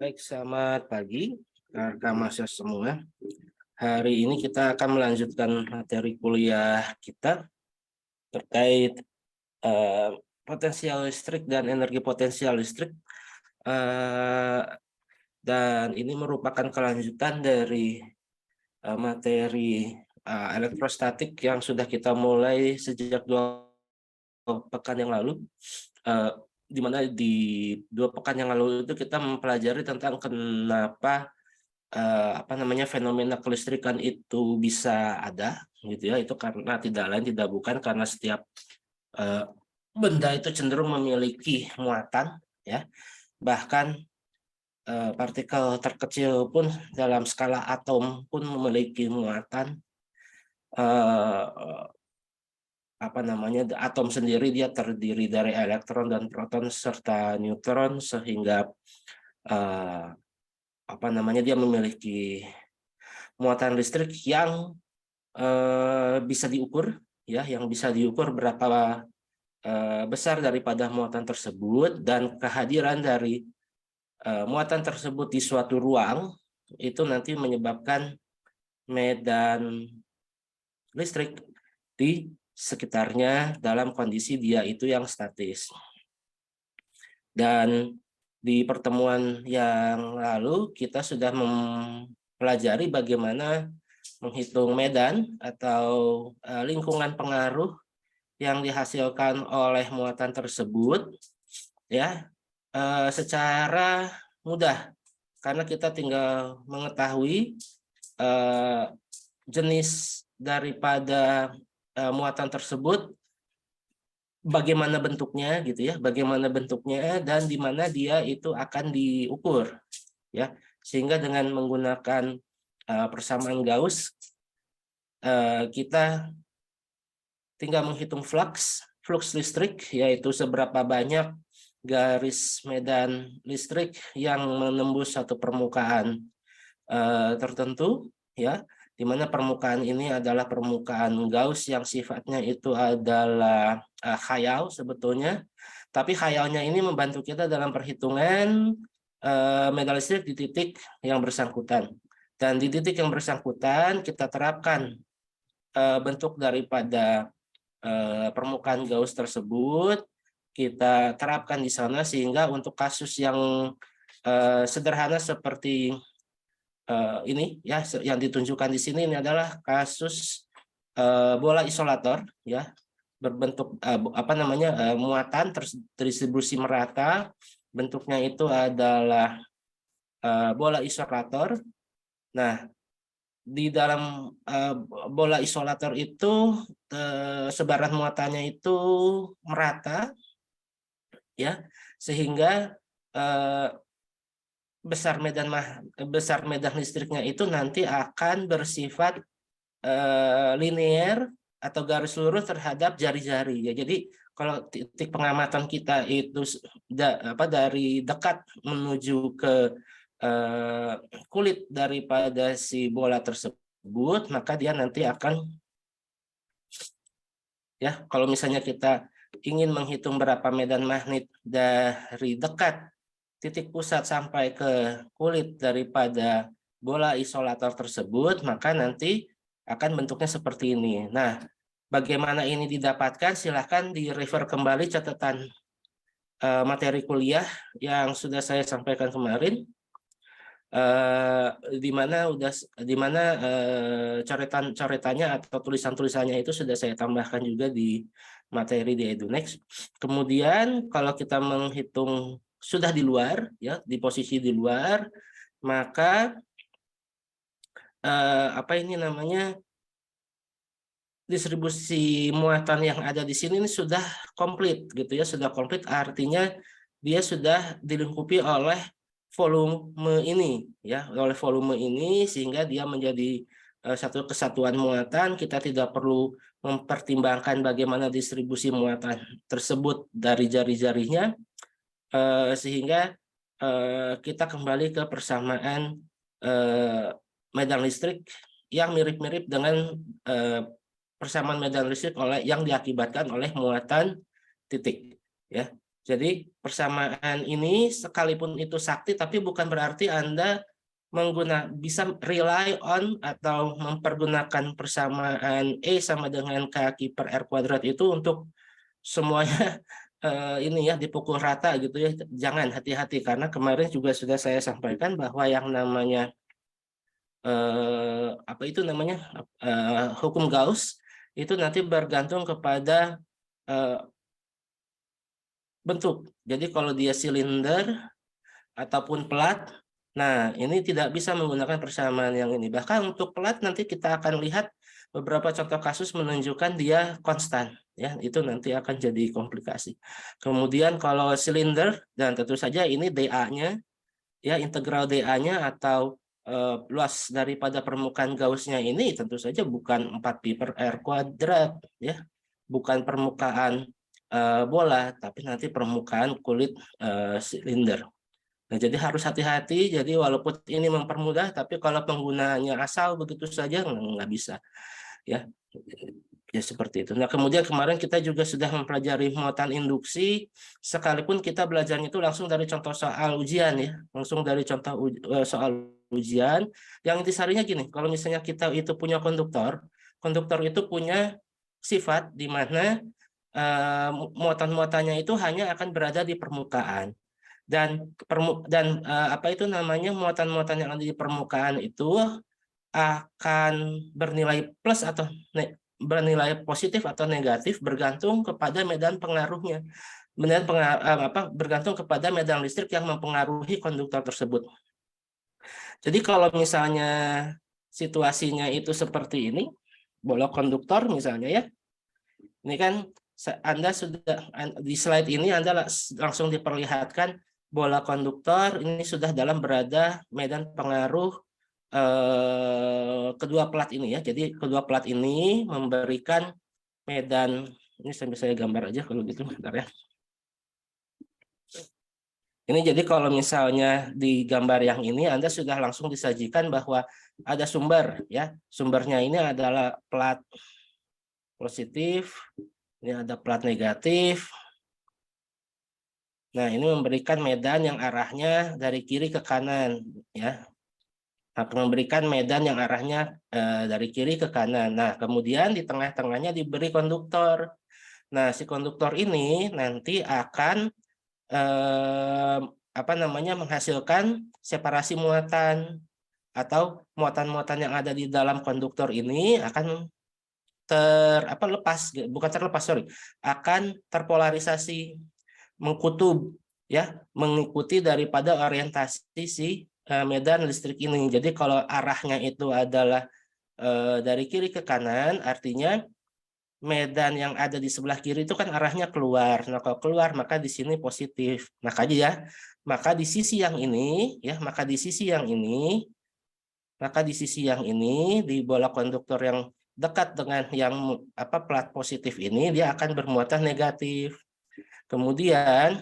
Baik, selamat pagi rekan mahasiswa semua. Hari ini kita akan melanjutkan materi kuliah kita terkait potensial listrik dan energi potensial listrik. Dan ini merupakan kelanjutan dari materi elektrostatik yang sudah kita mulai sejak 2 pekan yang lalu. Di mana di 2 pekan yang lalu itu kita mempelajari tentang kenapa fenomena kelistrikan itu bisa ada, gitu ya. Itu karena tidak lain tidak bukan karena setiap uh, benda itu cenderung memiliki muatan, ya. Bahkan partikel terkecil pun dalam skala atom pun memiliki muatan. uh, Atom sendiri dia terdiri dari elektron dan proton serta neutron, sehingga dia memiliki muatan listrik yang bisa diukur, ya, yang bisa diukur berapa besar daripada muatan tersebut, dan kehadiran dari muatan tersebut di suatu ruang itu nanti menyebabkan medan listrik di sekitarnya dalam kondisi dia itu yang statis. Dan di pertemuan yang lalu kita sudah mempelajari bagaimana menghitung medan atau lingkungan pengaruh yang dihasilkan oleh muatan tersebut, ya, secara mudah, karena kita tinggal mengetahui jenis daripada muatan tersebut, bagaimana bentuknya, gitu ya, bagaimana bentuknya dan di mana dia itu akan diukur, ya, sehingga dengan menggunakan persamaan Gauss kita tinggal menghitung flux listrik, yaitu seberapa banyak garis medan listrik yang menembus satu permukaan tertentu, ya, di mana permukaan ini adalah permukaan Gauss yang sifatnya itu adalah khayal sebetulnya, tapi khayalnya ini membantu kita dalam perhitungan medan listrik di titik yang bersangkutan. Dan di titik yang bersangkutan kita terapkan bentuk daripada permukaan Gauss tersebut, kita terapkan di sana, sehingga untuk kasus yang sederhana seperti ini, ya, yang ditunjukkan di sini, ini adalah kasus bola isolator, ya, berbentuk muatan terdistribusi merata, bentuknya itu adalah bola isolator. Nah, di dalam bola isolator itu sebaran muatannya itu merata, ya, sehingga besar medan listriknya itu nanti akan bersifat linear atau garis lurus terhadap jari-jari, ya. Jadi kalau titik pengamatan kita itu dari dekat menuju ke kulit daripada si bola tersebut, maka dia nanti akan, ya, kalau misalnya kita ingin menghitung berapa medan magnet dari dekat titik pusat sampai ke kulit daripada bola isolator tersebut, maka nanti akan bentuknya seperti ini. Nah, bagaimana ini didapatkan? Silahkan di-refer kembali catatan materi kuliah yang sudah saya sampaikan kemarin, di mana coretannya atau tulisannya itu sudah saya tambahkan juga di materi di EduNext. Kemudian kalau kita menghitung sudah di luar, ya, di posisi di luar, maka distribusi muatan yang ada di sini ini sudah komplit, gitu ya, sudah komplit, artinya dia sudah dilingkupi oleh volume ini, ya, oleh volume ini, sehingga dia menjadi satu kesatuan muatan. Kita tidak perlu mempertimbangkan bagaimana distribusi muatan tersebut dari jari-jarinya, sehingga kita kembali ke persamaan medan listrik yang mirip-mirip dengan persamaan medan listrik yang diakibatkan oleh muatan titik, ya. Jadi persamaan ini sekalipun itu sakti, tapi bukan berarti Anda bisa rely on atau mempergunakan persamaan E sama dengan kaki per R kuadrat itu untuk semuanya ini ya dipukul rata gitu ya. Jangan, hati-hati, karena kemarin juga sudah saya sampaikan bahwa yang namanya apa itu namanya hukum Gauss itu nanti bergantung kepada eh, bentuk. Jadi kalau dia silinder ataupun pelat, nah ini tidak bisa menggunakan persamaan yang ini. Bahkan untuk pelat nanti kita akan lihat beberapa contoh kasus menunjukkan dia konstan, ya itu nanti akan jadi komplikasi. Kemudian kalau silinder, dan tentu saja ini dA-nya, ya integral dA-nya atau luas daripada permukaan Gauss-nya ini tentu saja bukan 4pi per R kuadrat, ya bukan permukaan bola, tapi nanti permukaan kulit silinder. Nah, jadi harus hati-hati. Jadi walaupun ini mempermudah, tapi kalau penggunaannya asal begitu saja nggak bisa, ya. Ya seperti itu. Nah, kemudian kemarin kita juga sudah mempelajari muatan induksi, sekalipun kita belajarnya itu langsung dari contoh soal ujian, ya, langsung dari contoh soal ujian. Yang intisarinya gini, kalau misalnya kita itu punya konduktor, konduktor itu punya sifat di mana muatan-muatannya itu hanya akan berada di permukaan. Dan apa itu namanya, muatan-muatan yang ada di permukaan itu akan bernilai plus atau bernilai positif atau negatif bergantung kepada medan pengaruhnya. Bergantung kepada medan listrik yang mempengaruhi konduktor tersebut. Jadi kalau misalnya situasinya itu seperti ini, bola konduktor misalnya, ya. Ini kan Anda sudah di slide ini Anda langsung diperlihatkan bola konduktor ini sudah dalam berada medan pengaruh kedua plat ini, ya. Jadi kedua plat ini memberikan medan, ini saya gambar aja kalau gitu, bentar ya. Ini jadi kalau misalnya di gambar yang ini Anda sudah langsung disajikan bahwa ada sumber, ya. Sumbernya ini adalah plat positif, ini ada plat negatif. Nah, ini memberikan medan yang arahnya dari kiri ke kanan, ya. Memberikan medan yang arahnya dari kiri ke kanan. Nah, kemudian di tengah-tengahnya diberi konduktor. Nah, si konduktor ini nanti akan menghasilkan separasi muatan, atau muatan-muatan yang ada di dalam konduktor ini akan akan terpolarisasi, mengkutub, ya, mengikuti daripada orientasi si medan listrik ini. Jadi kalau arahnya itu adalah dari kiri ke kanan, artinya medan yang ada di sebelah kiri itu kan arahnya keluar. Nah, kalau keluar maka di sini positif. Makanya ya, maka di sisi yang ini, ya, di bola konduktor yang dekat dengan yang plat positif ini, dia akan bermuatan negatif. Kemudian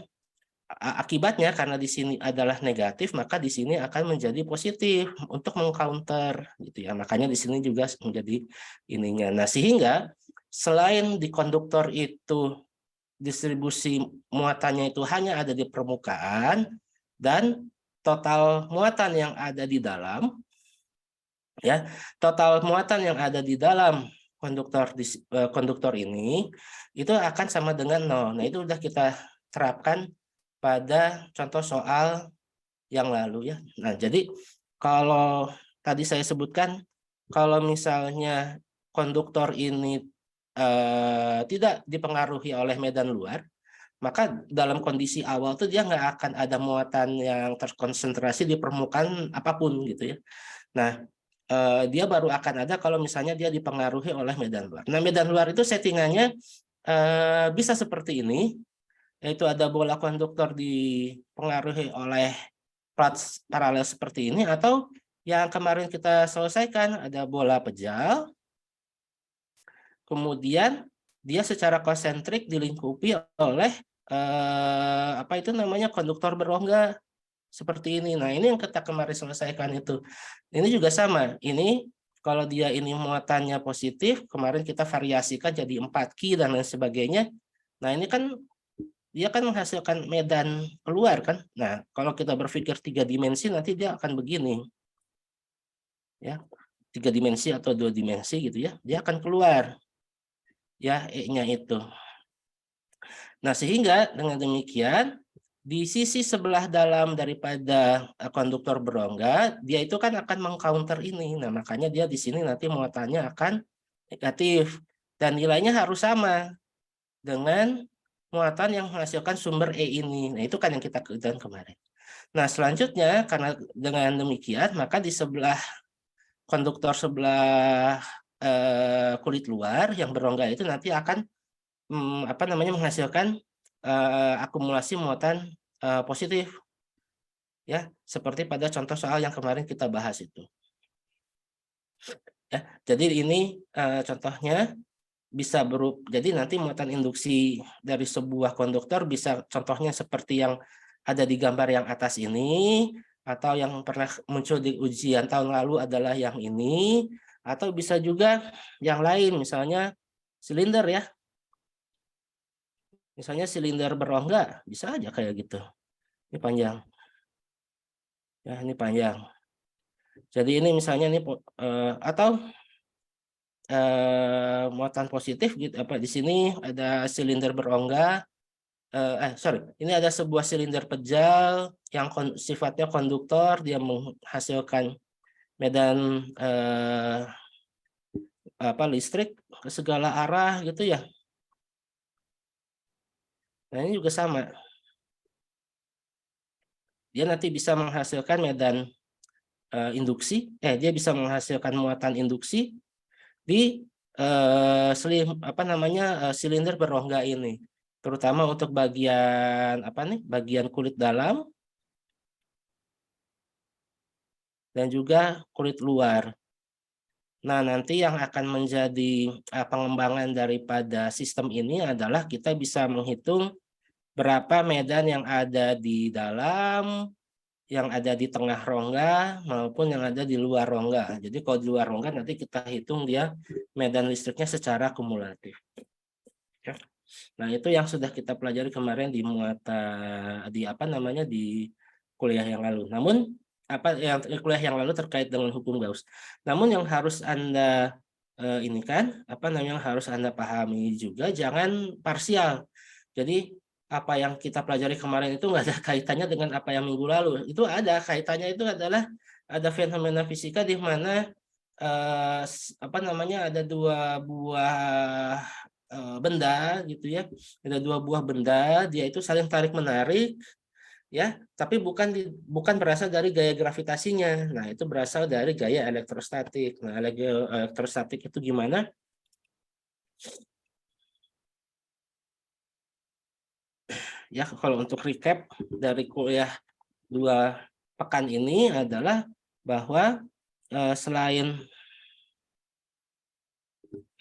akibatnya karena di sini adalah negatif, maka di sini akan menjadi positif untuk mengcounter, gitu ya. Makanya di sini juga menjadi ininya. Nah, sehingga selain di konduktor itu distribusi muatannya itu hanya ada di permukaan, dan total muatan yang ada di dalam, ya, total muatan yang ada di dalam konduktor ini itu akan sama dengan 0. Nah, itu sudah kita terapkan pada contoh soal yang lalu, ya. Nah, jadi kalau tadi saya sebutkan, kalau misalnya konduktor ini tidak dipengaruhi oleh medan luar, maka dalam kondisi awal itu dia nggak akan ada muatan yang terkonsentrasi di permukaan apapun, gitu ya. Nah, dia baru akan ada kalau misalnya dia dipengaruhi oleh medan luar. Nah, medan luar itu settingannya bisa seperti ini, yaitu ada bola konduktor dipengaruhi oleh plat paralel seperti ini, atau yang kemarin kita selesaikan ada bola pejal, kemudian dia secara konsentrik dilingkupi oleh konduktor berongga seperti ini. Nah, ini yang kita kemarin selesaikan itu. Ini juga sama. Ini kalau dia ini muatannya positif, kemarin kita variasikan jadi 4Ki dan lain sebagainya. Nah, ini kan dia kan menghasilkan medan keluar kan. Nah, kalau kita berpikir 3 dimensi nanti dia akan begini. Ya, 3 dimensi atau 2 dimensi gitu ya. Dia akan keluar ya E-nya itu. Nah, sehingga dengan demikian di sisi sebelah dalam daripada konduktor berongga, dia itu kan akan mengcounter ini. Nah, makanya dia di sini nanti muatannya akan negatif dan nilainya harus sama dengan muatan yang menghasilkan sumber E ini. Nah, itu kan yang kita kerjakan kemarin. Nah, selanjutnya karena dengan demikian maka di sebelah konduktor sebelah kulit luar yang berongga itu nanti akan menghasilkan akumulasi muatan positif ya, seperti pada contoh soal yang kemarin kita bahas itu. Ya, jadi ini contohnya bisa jadi nanti muatan induksi dari sebuah konduktor bisa contohnya seperti yang ada di gambar yang atas ini, atau yang pernah muncul di ujian tahun lalu adalah yang ini, atau bisa juga yang lain, misalnya silinder ya. Misalnya silinder berongga, bisa aja kayak gitu. Ini panjang. Ya, ini panjang. Jadi ini misalnya ini atau muatan positif gitu apa di sini ada silinder berongga ini ada sebuah silinder pejal yang sifatnya konduktor, dia menghasilkan medan listrik ke segala arah gitu ya. Nah, ini juga sama. Dia nanti bisa menghasilkan medan induksi, dia bisa menghasilkan muatan induksi di silinder berongga ini, terutama untuk bagian kulit dalam dan juga kulit luar. Nah, nanti yang akan menjadi pengembangan daripada sistem ini adalah kita bisa menghitung berapa medan yang ada di dalam, yang ada di tengah rongga, maupun yang ada di luar rongga. Jadi kalau di luar rongga nanti kita hitung dia medan listriknya secara kumulatif. Ya. Nah, itu yang sudah kita pelajari kemarin di di kuliah yang lalu. Namun kuliah yang lalu terkait dengan hukum Gauss. Namun yang harus Anda harus Anda pahami juga, jangan parsial. Jadi apa yang kita pelajari kemarin itu nggak ada kaitannya dengan apa yang minggu lalu. Itu ada kaitannya, itu adalah ada fenomena fisika di mana ada dua buah benda gitu ya. Ada dua buah benda, dia itu saling tarik menarik ya, tapi bukan berasal dari gaya gravitasinya. Nah, itu berasal dari gaya elektrostatik. Nah, gaya elektrostatik itu gimana? Ya, kalau untuk recap dari kuliah 2 pekan ini adalah bahwa selain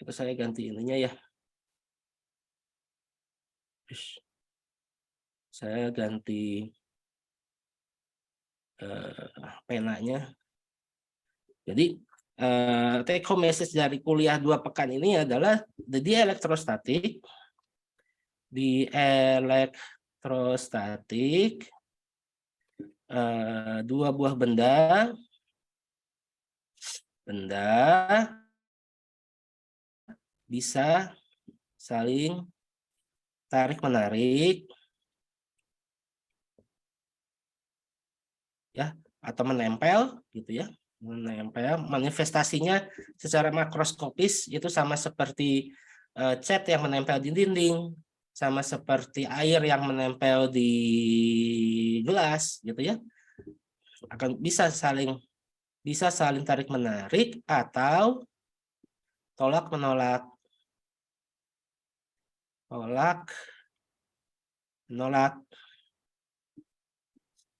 itu saya ganti ininya ya. Saya ganti penanya. Jadi take home message dari kuliah 2 pekan ini adalah di elektrostatik dua buah benda bisa saling tarik menarik ya, atau menempel gitu ya. Menempel, manifestasinya secara makroskopis itu sama seperti cat yang menempel di dinding, sama seperti air yang menempel di gelas gitu ya. Akan bisa saling tarik menarik atau tolak menolak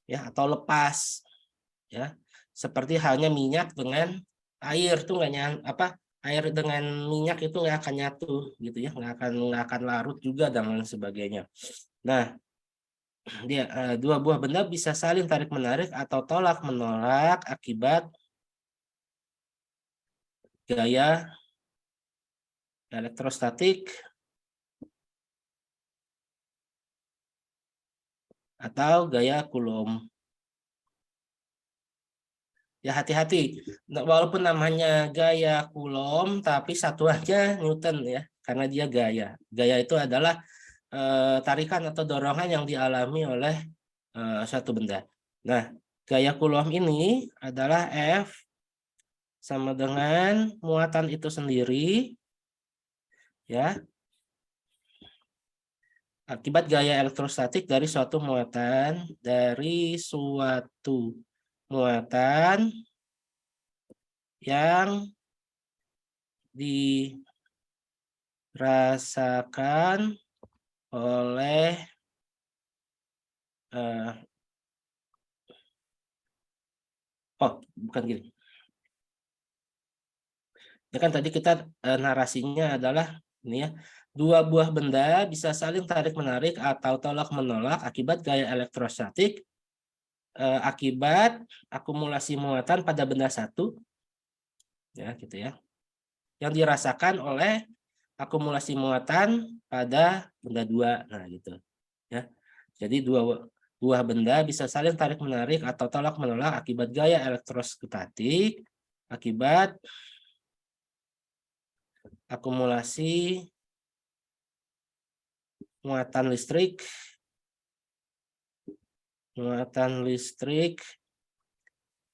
ya, atau lepas ya, seperti halnya minyak dengan air tuh air dengan minyak itu nggak akan nyatu gitu ya, nggak akan larut juga dan lain sebagainya. Nah, dia dua buah benda bisa saling tarik menarik atau tolak menolak akibat gaya elektrostatik atau gaya Coulomb. Ya hati-hati, walaupun namanya gaya Coulomb, tapi satuannya Newton ya, karena dia gaya. Gaya itu adalah tarikan atau dorongan yang dialami oleh suatu benda. Nah, gaya Coulomb ini adalah F sama dengan muatan itu sendiri, ya, akibat gaya elektrostatik dari suatu muatan yang dirasakan oleh bukan gini. Ya kan tadi kita narasinya adalah ini ya, dua buah benda bisa saling tarik-menarik atau tolak-menolak akibat gaya elektrostatik akibat akumulasi muatan pada benda satu, ya gitu ya, yang dirasakan oleh akumulasi muatan pada benda dua. Nah gitu ya. Jadi dua buah benda bisa saling tarik-menarik atau tolak-menolak akibat gaya elektrostatik akibat akumulasi muatan listrik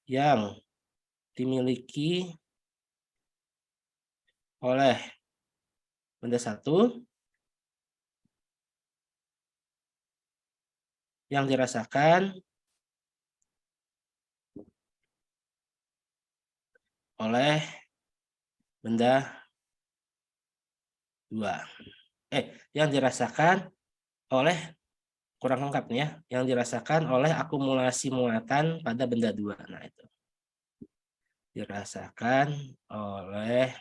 yang dimiliki oleh benda satu yang dirasakan oleh benda dua. Yang dirasakan oleh, kurang lengkap nih ya, yang dirasakan oleh akumulasi muatan pada benda dua. Nah itu dirasakan oleh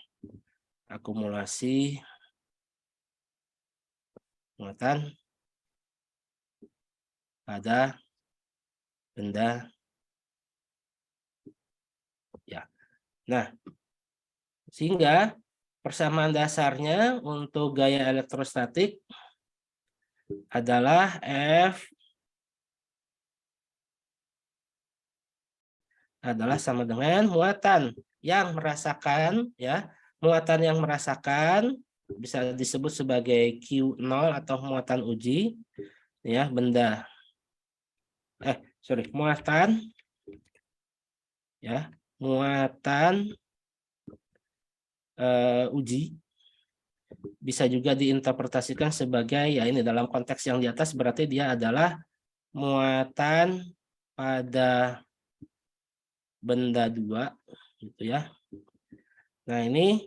akumulasi muatan pada benda ya. Nah, sehingga persamaan dasarnya untuk gaya elektrostatik adalah F adalah sama dengan muatan yang merasakan ya, muatan yang merasakan bisa disebut sebagai Q0 atau muatan uji ya, benda muatan ya, muatan uji bisa juga diinterpretasikan sebagai ya ini dalam konteks yang di atas berarti dia adalah muatan pada benda dua gitu ya. Nah, ini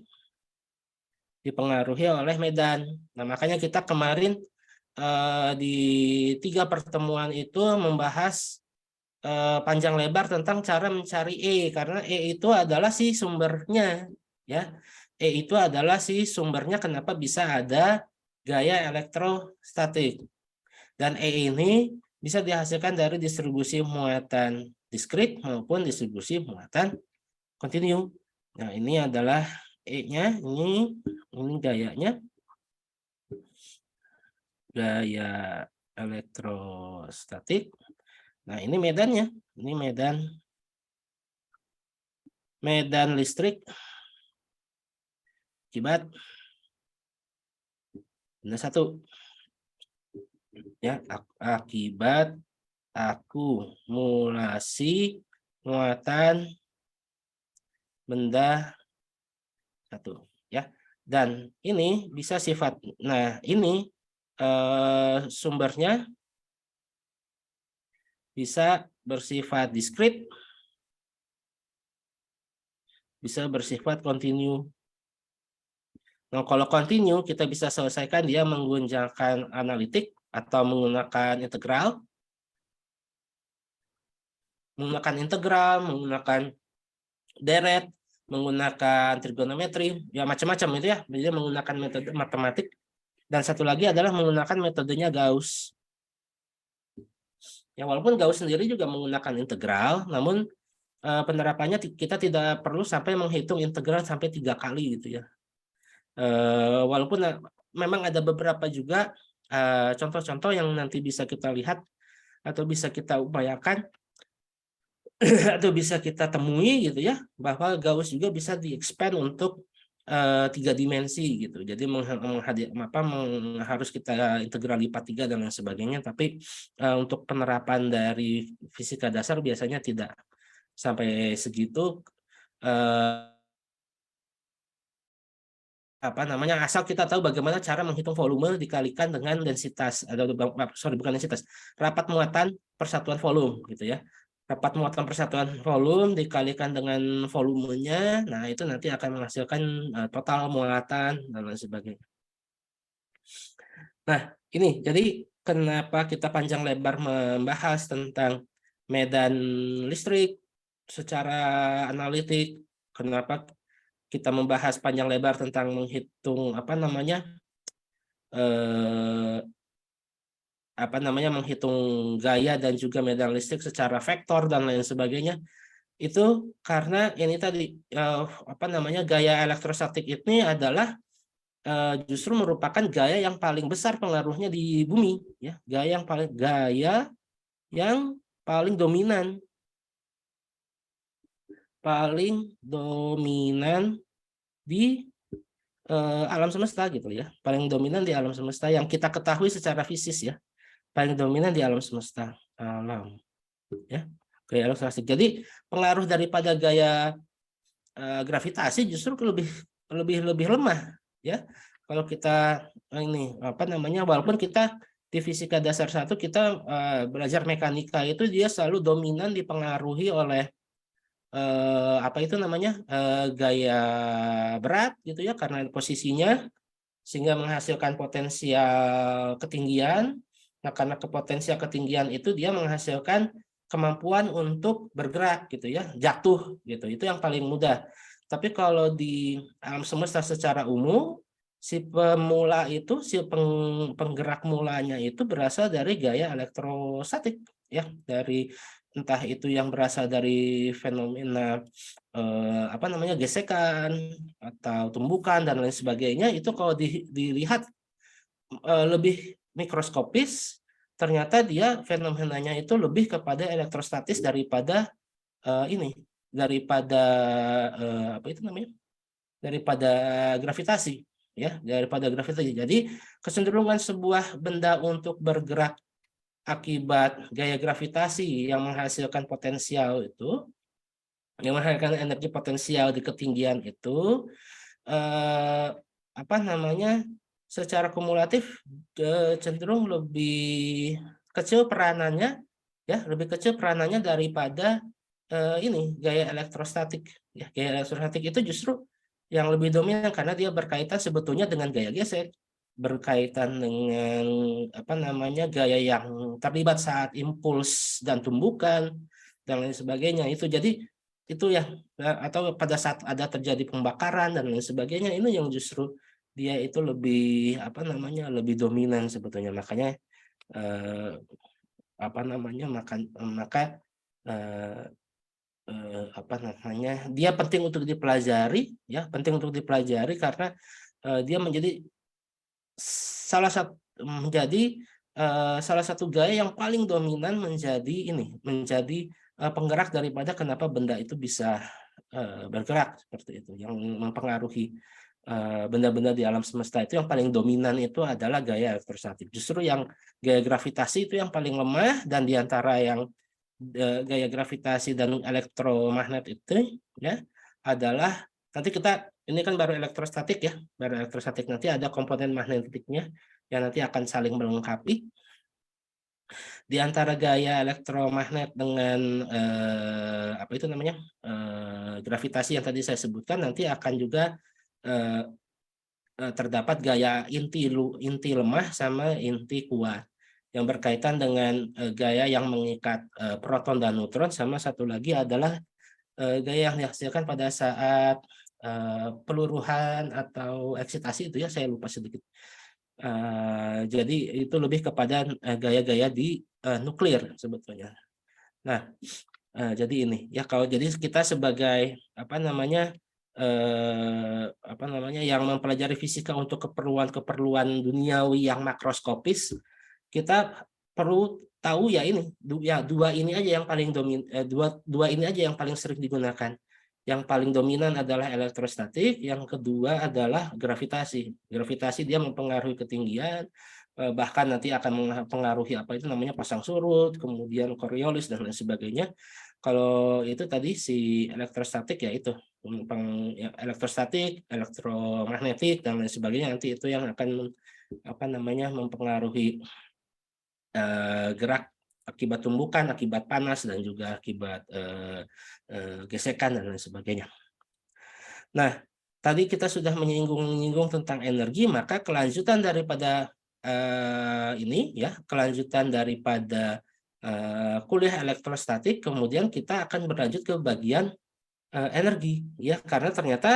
dipengaruhi oleh medan. Nah, makanya kita kemarin di 3 pertemuan itu membahas panjang lebar tentang cara mencari E, karena E itu adalah si sumbernya ya. E itu adalah si sumbernya kenapa bisa ada gaya elektrostatik. Dan E ini bisa dihasilkan dari distribusi muatan diskrit maupun distribusi muatan kontinu. Nah, ini adalah E-nya, ini gayanya. Gaya elektrostatik. Nah, ini medannya. Ini medan listrik akibat benda satu. Ya, akibat akumulasi muatan benda satu ya. Dan ini bisa sifat, nah ini sumbernya bisa bersifat diskrit, bisa bersifat kontinu. Nah, kalau kontinu kita bisa selesaikan dia menggunakan analitik atau menggunakan integral, menggunakan deret, menggunakan trigonometri, ya macam-macam itu ya. Jadi menggunakan metode matematik. Dan satu lagi adalah menggunakan metodenya Gauss. Ya walaupun Gauss sendiri juga menggunakan integral, namun penerapannya kita tidak perlu sampai menghitung integral sampai 3 kali gitu ya. Walaupun memang ada beberapa juga contoh-contoh yang nanti bisa kita lihat atau bisa kita upayakan atau bisa kita temui gitu ya, bahwa Gauss juga bisa di-expand untuk 3 dimensi gitu. Jadi harus kita integral lipat 3 dan lain sebagainya, tapi untuk penerapan dari fisika dasar biasanya tidak sampai segitu. Asal kita tahu bagaimana cara menghitung volume dikalikan dengan densitas, bukan densitas, rapat muatan persatuan volume gitu ya. Rapat muatan persatuan volume dikalikan dengan volumenya, nah itu nanti akan menghasilkan total muatan dan lain sebagainya. Nah, ini jadi kenapa kita panjang lebar membahas tentang medan listrik secara analitik, kenapa kita membahas panjang lebar tentang menghitung menghitung gaya dan juga medan listrik secara vektor dan lain sebagainya, itu karena ini tadi gaya elektrostatik ini adalah justru merupakan gaya yang paling besar pengaruhnya di bumi ya, gaya yang paling dominan di alam semesta gitu ya, paling dominan di alam semesta yang kita ketahui secara fisis ya, paling dominan di alam semesta alam ya, gaya elektrostatik. Jadi pengaruh daripada gaya gravitasi justru lebih lemah ya. Kalau kita walaupun kita di fisika dasar 1 kita belajar mekanika, itu dia selalu dominan dipengaruhi oleh gaya berat gitu ya, karena posisinya sehingga menghasilkan potensial ketinggian. Nah, karena potensial ketinggian itu dia menghasilkan kemampuan untuk bergerak gitu ya, jatuh gitu. Itu yang paling mudah. Tapi kalau di alam semesta secara umum, si penggerak mulanya itu berasal dari gaya elektrostatik ya, dari entah itu yang berasal dari fenomena gesekan atau tumbukan dan lain sebagainya. Itu kalau dilihat lebih mikroskopis, ternyata dia fenomenanya itu lebih kepada elektrostatis daripada daripada gravitasi ya, daripada gravitasi. Jadi kecenderungan sebuah benda untuk bergerak akibat gaya gravitasi yang menghasilkan energi potensial di ketinggian itu secara kumulatif cenderung lebih kecil peranannya daripada gaya elektrostatik ya. Gaya elektrostatik itu justru yang lebih dominan karena dia berkaitan sebetulnya dengan gaya gesek, berkaitan dengan gaya yang terlibat saat impuls dan tumbukan dan lain sebagainya. Itu jadi itu ya, atau pada saat ada terjadi pembakaran dan lain sebagainya, ini yang justru dia itu lebih lebih dominan sebetulnya. Makanya dia penting untuk dipelajari ya, karena dia menjadi salah satu gaya yang paling dominan menjadi penggerak daripada kenapa benda itu bisa bergerak seperti itu. Yang mempengaruhi benda-benda di alam semesta itu yang paling dominan itu adalah gaya elektrostatik. Justru yang gaya gravitasi itu yang paling lemah, dan diantara yang gaya gravitasi dan elektromagnet itu ya adalah, nanti ini kan baru elektrostatik ya, nanti ada komponen magnetiknya yang nanti akan saling melengkapi. Di antara gaya elektromagnet dengan gravitasi yang tadi saya sebutkan, nanti akan juga terdapat gaya inti lemah sama inti kuat yang berkaitan dengan gaya yang mengikat proton dan neutron, sama satu lagi adalah gaya yang dihasilkan pada saat peluruhan atau eksitasi, itu ya saya lupa sedikit. Jadi itu lebih kepada gaya-gaya di nuklir sebetulnya. Nah, jadi ini ya, kalau jadi kita sebagai yang mempelajari fisika untuk keperluan duniawi yang makroskopis, kita perlu tahu ya ini dua ini aja yang paling dua ini aja yang paling sering digunakan. Yang paling dominan adalah elektrostatik, yang kedua adalah gravitasi. Gravitasi dia mempengaruhi ketinggian, bahkan nanti akan mempengaruhi apa itu namanya pasang surut, kemudian Coriolis dan lain sebagainya. Kalau itu tadi si elektrostatik ya itu elektrostatik, elektromagnetik dan lain sebagainya, nanti itu yang akan apa namanya mempengaruhi gerak akibat tumbukan, akibat panas dan juga akibat gesekan dan lain sebagainya. Nah, tadi kita sudah menyinggung tentang energi, maka kelanjutan daripada ini ya, kelanjutan daripada kuliah elektrostatik, kemudian kita akan berlanjut ke bagian energi ya, karena ternyata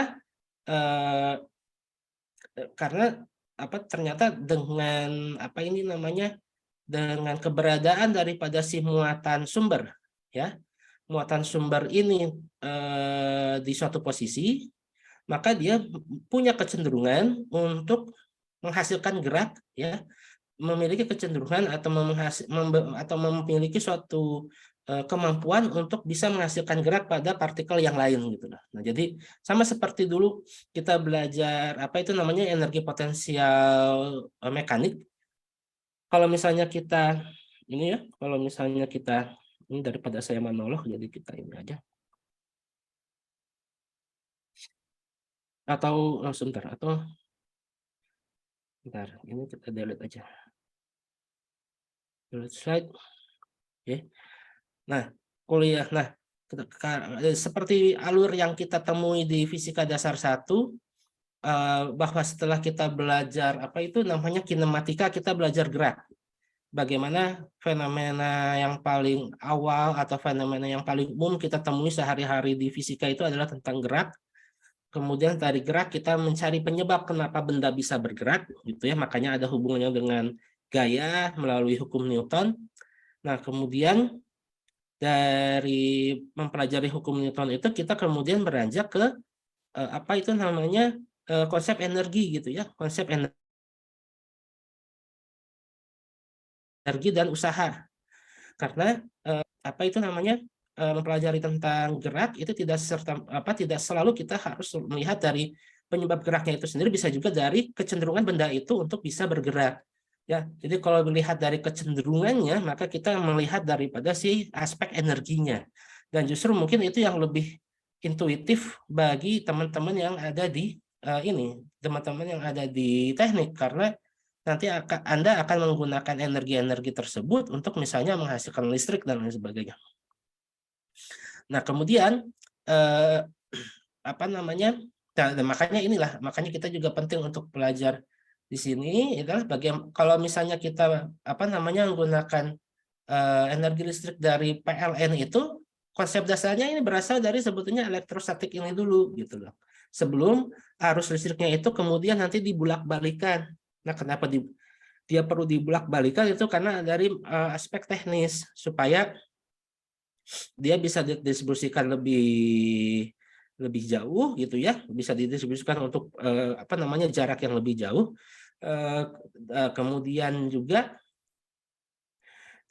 ternyata dengan apa ini namanya, dengan keberadaan daripada si muatan sumber ya, muatan sumber ini di suatu posisi, maka dia punya kecenderungan untuk menghasilkan gerak ya, memiliki kecenderungan atau memiliki suatu kemampuan untuk bisa menghasilkan gerak pada partikel yang lain gitu. Nah, jadi sama seperti dulu kita belajar apa itu namanya energi potensial mekanik. Kalau misalnya kita ini ya, kalau misalnya kita ini daripada saya monolog, jadi kita ini aja. Atau sebentar, atau bentar, ini kita delete aja. Delete slide. Oke. Nah, kuliah. Nah, seperti alur yang kita temui di fisika dasar 1, bahwa setelah kita belajar apa itu namanya kinematika, kita belajar gerak. Bagaimana fenomena yang paling awal atau fenomena yang paling umum kita temui sehari-hari di fisika itu adalah tentang gerak. Kemudian dari gerak kita mencari penyebab kenapa benda bisa bergerak, gitu ya. Makanya ada hubungannya dengan gaya melalui hukum Newton. Nah, kemudian dari mempelajari hukum Newton itu kita kemudian beranjak ke apa itu namanya konsep energi gitu ya, konsep energi dan usaha. Karena apa itu namanya mempelajari tentang gerak itu tidak selalu kita harus melihat dari penyebab geraknya itu sendiri, bisa juga dari kecenderungan benda itu untuk bisa bergerak. Ya, jadi kalau melihat dari kecenderungannya, maka kita melihat daripada si aspek energinya. Dan justru mungkin itu yang lebih intuitif bagi teman-teman yang ada di teman-teman yang ada di teknik, karena nanti Anda akan menggunakan energi-energi tersebut untuk misalnya menghasilkan listrik dan lain sebagainya. Nah, kemudian apa namanya? Nah, makanya kita juga penting untuk belajar di sini adalah kalau misalnya kita apa namanya menggunakan energi listrik dari PLN itu, konsep dasarnya ini berasal dari sebetulnya elektrostatik ini dulu gitu loh. Sebelum arus listriknya itu kemudian nanti dibulak-balikan. Nah, kenapa dia perlu dibulak-balikan itu karena dari aspek teknis supaya dia bisa didistribusikan lebih jauh gitu ya, bisa didistribusikan untuk apa namanya jarak yang lebih jauh, kemudian juga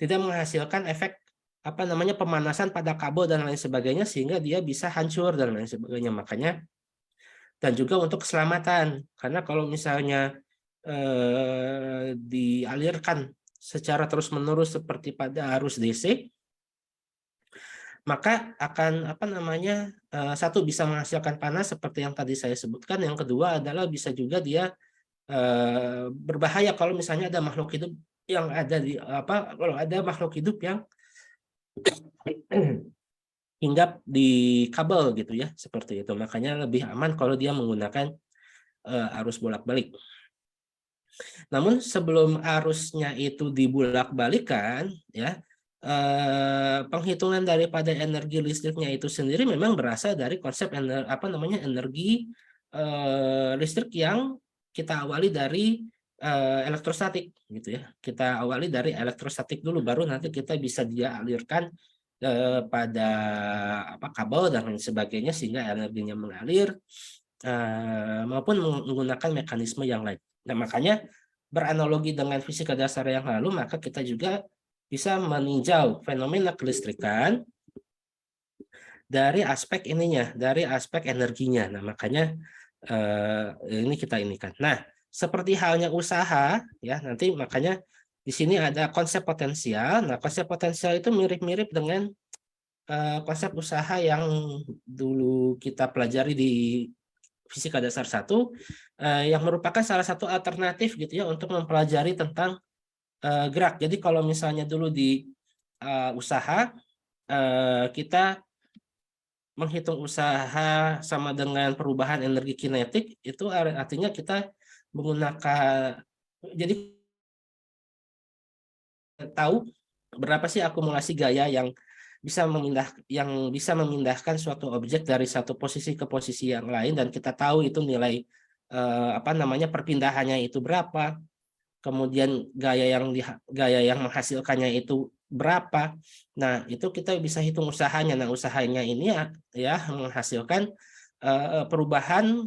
tidak menghasilkan efek apa namanya pemanasan pada kabel dan lain sebagainya sehingga dia bisa hancur dan lain sebagainya. Makanya dan juga untuk keselamatan, karena kalau misalnya dialirkan secara terus-menerus seperti pada arus DC, maka akan apa namanya satu bisa menghasilkan panas seperti yang tadi saya sebutkan, yang kedua adalah bisa juga dia berbahaya kalau misalnya ada makhluk hidup yang ada di apa kalau ada makhluk hidup yang hinggap di kabel gitu ya, seperti itu. Makanya lebih aman kalau dia menggunakan arus bolak-balik. Namun sebelum arusnya itu dibulak-balikan ya, penghitungan daripada energi listriknya itu sendiri memang berasal dari konsep energi listrik yang kita awali dari elektrostatik gitu ya. Kita awali dari elektrostatik dulu, baru nanti kita bisa dia alirkan pada kabel dan lain sebagainya sehingga energinya mengalir maupun menggunakan mekanisme yang lain. Nah, makanya beranalogi dengan fisika dasar yang lalu, maka kita juga bisa meninjau fenomena kelistrikan dari aspek ininya, dari aspek energinya. Nah, makanya ini kita inikan. Nah, seperti halnya usaha, ya nanti makanya di sini ada konsep potensial. Nah, konsep potensial itu mirip-mirip dengan konsep usaha yang dulu kita pelajari di fisika dasar 1, yang merupakan salah satu alternatif gitu ya untuk mempelajari tentang gerak. Jadi kalau misalnya dulu di usaha, kita menghitung usaha sama dengan perubahan energi kinetik, itu artinya kita menggunakan, jadi tahu berapa sih akumulasi gaya yang bisa memindahkan suatu objek dari satu posisi ke posisi yang lain, dan kita tahu itu nilai perpindahannya itu berapa, kemudian gaya yang menghasilkannya itu berapa. Nah, itu kita bisa hitung usahanya. Nah, usahanya ini ya menghasilkan perubahan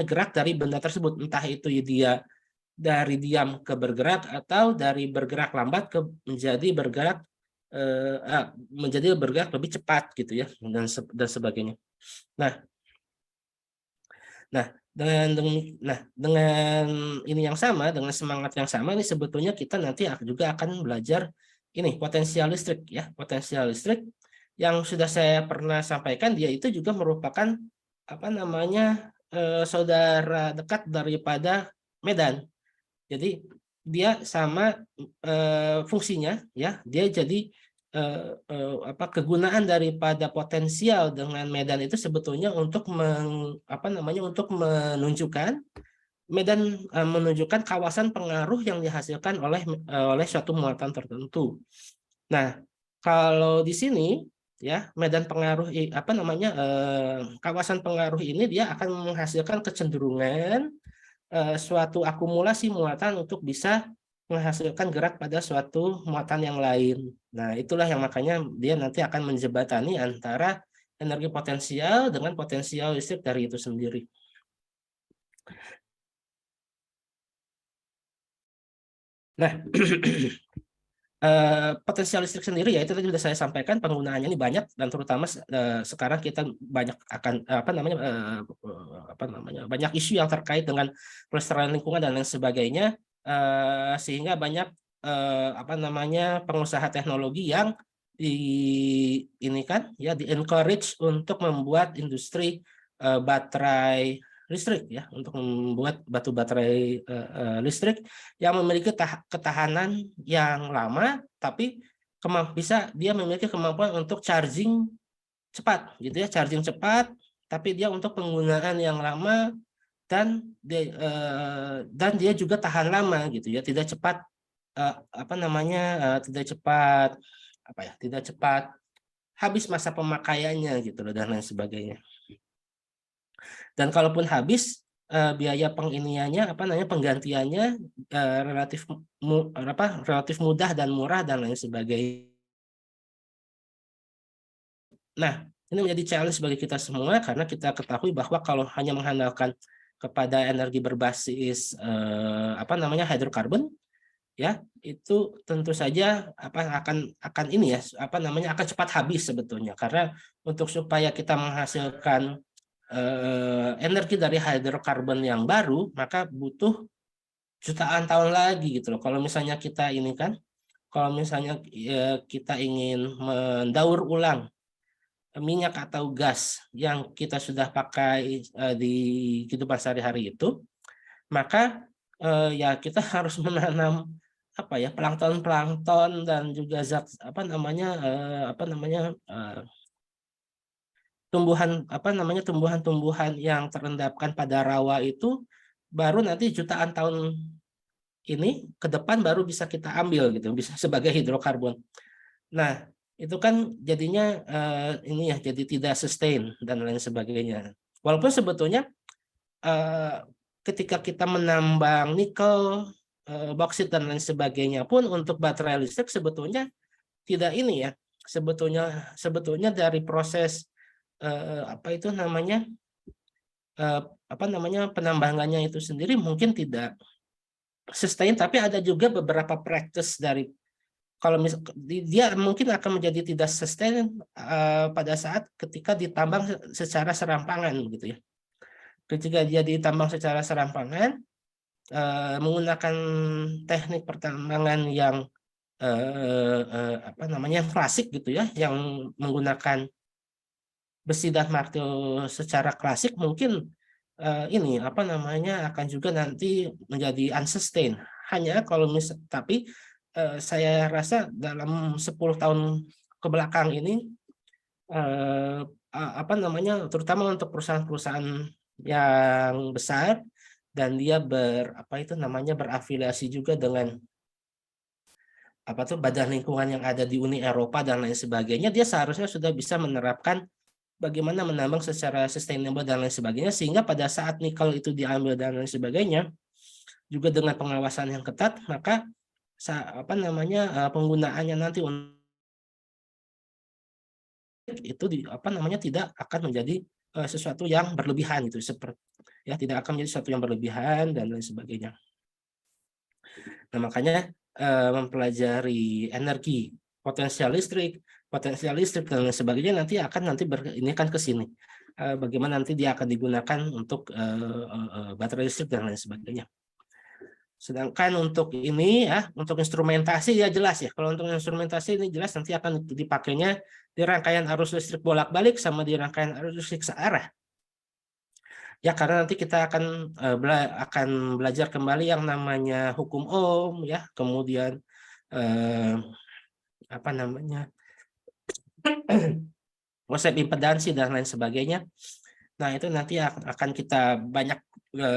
gerak dari benda tersebut, entah itu dia dari diam ke bergerak atau dari bergerak lambat ke menjadi bergerak lebih cepat gitu ya, dan sebagainya. Nah, Nah, dengan ini yang sama, dengan semangat yang sama, ini sebetulnya kita nanti juga akan belajar ini potensial listrik ya, potensial listrik yang sudah saya pernah sampaikan, dia itu juga merupakan saudara dekat daripada medan. Jadi dia sama fungsinya ya, dia jadi kegunaan daripada potensial dengan medan itu sebetulnya untuk untuk menunjukkan medan, menunjukkan kawasan pengaruh yang dihasilkan oleh suatu muatan tertentu. Nah, kalau di sini ya medan pengaruh kawasan pengaruh ini dia akan menghasilkan kecenderungan suatu akumulasi muatan untuk bisa menghasilkan gerak pada suatu muatan yang lain. Nah, itulah yang makanya dia nanti akan menjembatani antara energi potensial dengan potensial listrik dari itu sendiri. Nah, potensial listrik sendiri ya itu tadi sudah saya sampaikan, penggunaannya ini banyak, dan terutama sekarang kita banyak akan banyak isu yang terkait dengan pelestarian lingkungan dan lain sebagainya, sehingga banyak pengusaha teknologi yang di encourage untuk membuat industri baterai listrik ya, untuk membuat batu baterai listrik yang memiliki ketahanan yang lama, tapi dia memiliki kemampuan untuk charging cepat gitu ya, charging cepat, tapi dia untuk penggunaan yang lama, dan dia juga tahan lama gitu ya, tidak cepat tidak cepat habis masa pemakaiannya gitu loh, dan lain sebagainya. Dan kalaupun habis, biaya penggantiannya relatif mudah dan murah dan lain sebagainya. Nah, ini menjadi challenge bagi kita semua, karena kita ketahui bahwa kalau hanya mengandalkan kepada energi berbasis hidrokarbon ya, itu tentu saja akan cepat habis sebetulnya, karena untuk supaya kita menghasilkan energi dari hidrokarbon yang baru, maka butuh jutaan tahun lagi gitu loh. Kalau misalnya kita ingin mendaur ulang minyak atau gas yang kita sudah pakai di kehidupan sehari-hari itu, maka ya kita harus menanam plankton dan juga zat tumbuhan-tumbuhan yang terendapkan pada rawa itu, baru nanti jutaan tahun ini ke depan baru bisa kita ambil gitu, bisa sebagai hidrokarbon. Nah, itu kan jadinya jadi tidak sustain dan lain sebagainya. Walaupun sebetulnya ketika kita menambang nikel, boksit dan lain sebagainya pun untuk baterai listrik sebetulnya tidak ini ya. Sebetulnya dari proses penambangannya itu sendiri mungkin tidak sustain, tapi ada juga beberapa practice dari kalau dia mungkin akan menjadi tidak sustain pada saat ketika ditambang secara serampangan gitu ya. Ketika dia ditambang secara serampangan menggunakan teknik pertambangan yang apa namanya klasik gitu ya, yang menggunakan besi dan martil secara klasik, mungkin ini apa namanya akan juga nanti menjadi unsustain. Hanya kalau tapi saya rasa dalam 10 tahun ke belakang ini apa namanya terutama untuk perusahaan-perusahaan yang besar dan dia apa itu namanya berafiliasi juga dengan apa tuh badan lingkungan yang ada di Uni Eropa dan lain sebagainya, dia seharusnya sudah bisa menerapkan bagaimana menambang secara sustainable dan lain sebagainya, sehingga pada saat nikel itu diambil dan lain sebagainya juga dengan pengawasan yang ketat, maka apa namanya penggunaannya nanti itu apa namanya tidak akan menjadi sesuatu yang berlebihan gitu, seperti ya tidak akan menjadi sesuatu yang berlebihan dan lain sebagainya. Nah, makanya mempelajari energi, potensial listrik dan lain sebagainya nanti akan ini kan ke sini. Bagaimana nanti dia akan digunakan untuk baterai listrik dan lain sebagainya. Sedangkan untuk ini ya, untuk instrumentasi ya jelas ya. Kalau untuk instrumentasi ini jelas nanti akan dipakainya di rangkaian arus listrik bolak-balik sama di rangkaian arus listrik searah. Ya karena nanti kita akan belajar kembali yang namanya hukum Ohm ya, kemudian apa namanya konsep impedansi dan lain sebagainya. Nah, itu nanti akan kita banyak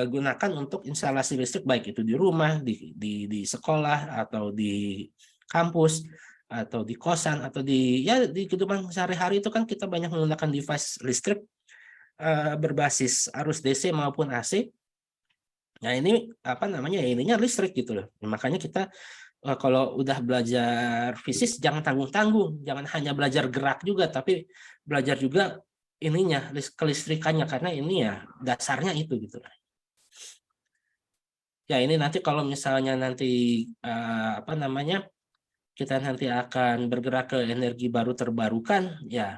gunakan untuk instalasi listrik, baik itu di rumah, di sekolah, atau di kampus, atau di kosan, atau di kehidupan sehari-hari itu kan kita banyak menggunakan device listrik berbasis arus DC maupun AC. Nah, ini apa namanya ya, ininya listrik gitu loh. Makanya kita kalau udah belajar fisik jangan tanggung-tanggung, jangan hanya belajar gerak juga, tapi belajar juga ininya kelistrikannya, karena ini ya dasarnya itu gitu. Ya ini nanti kalau misalnya nanti apa namanya kita nanti akan bergerak ke energi baru terbarukan, ya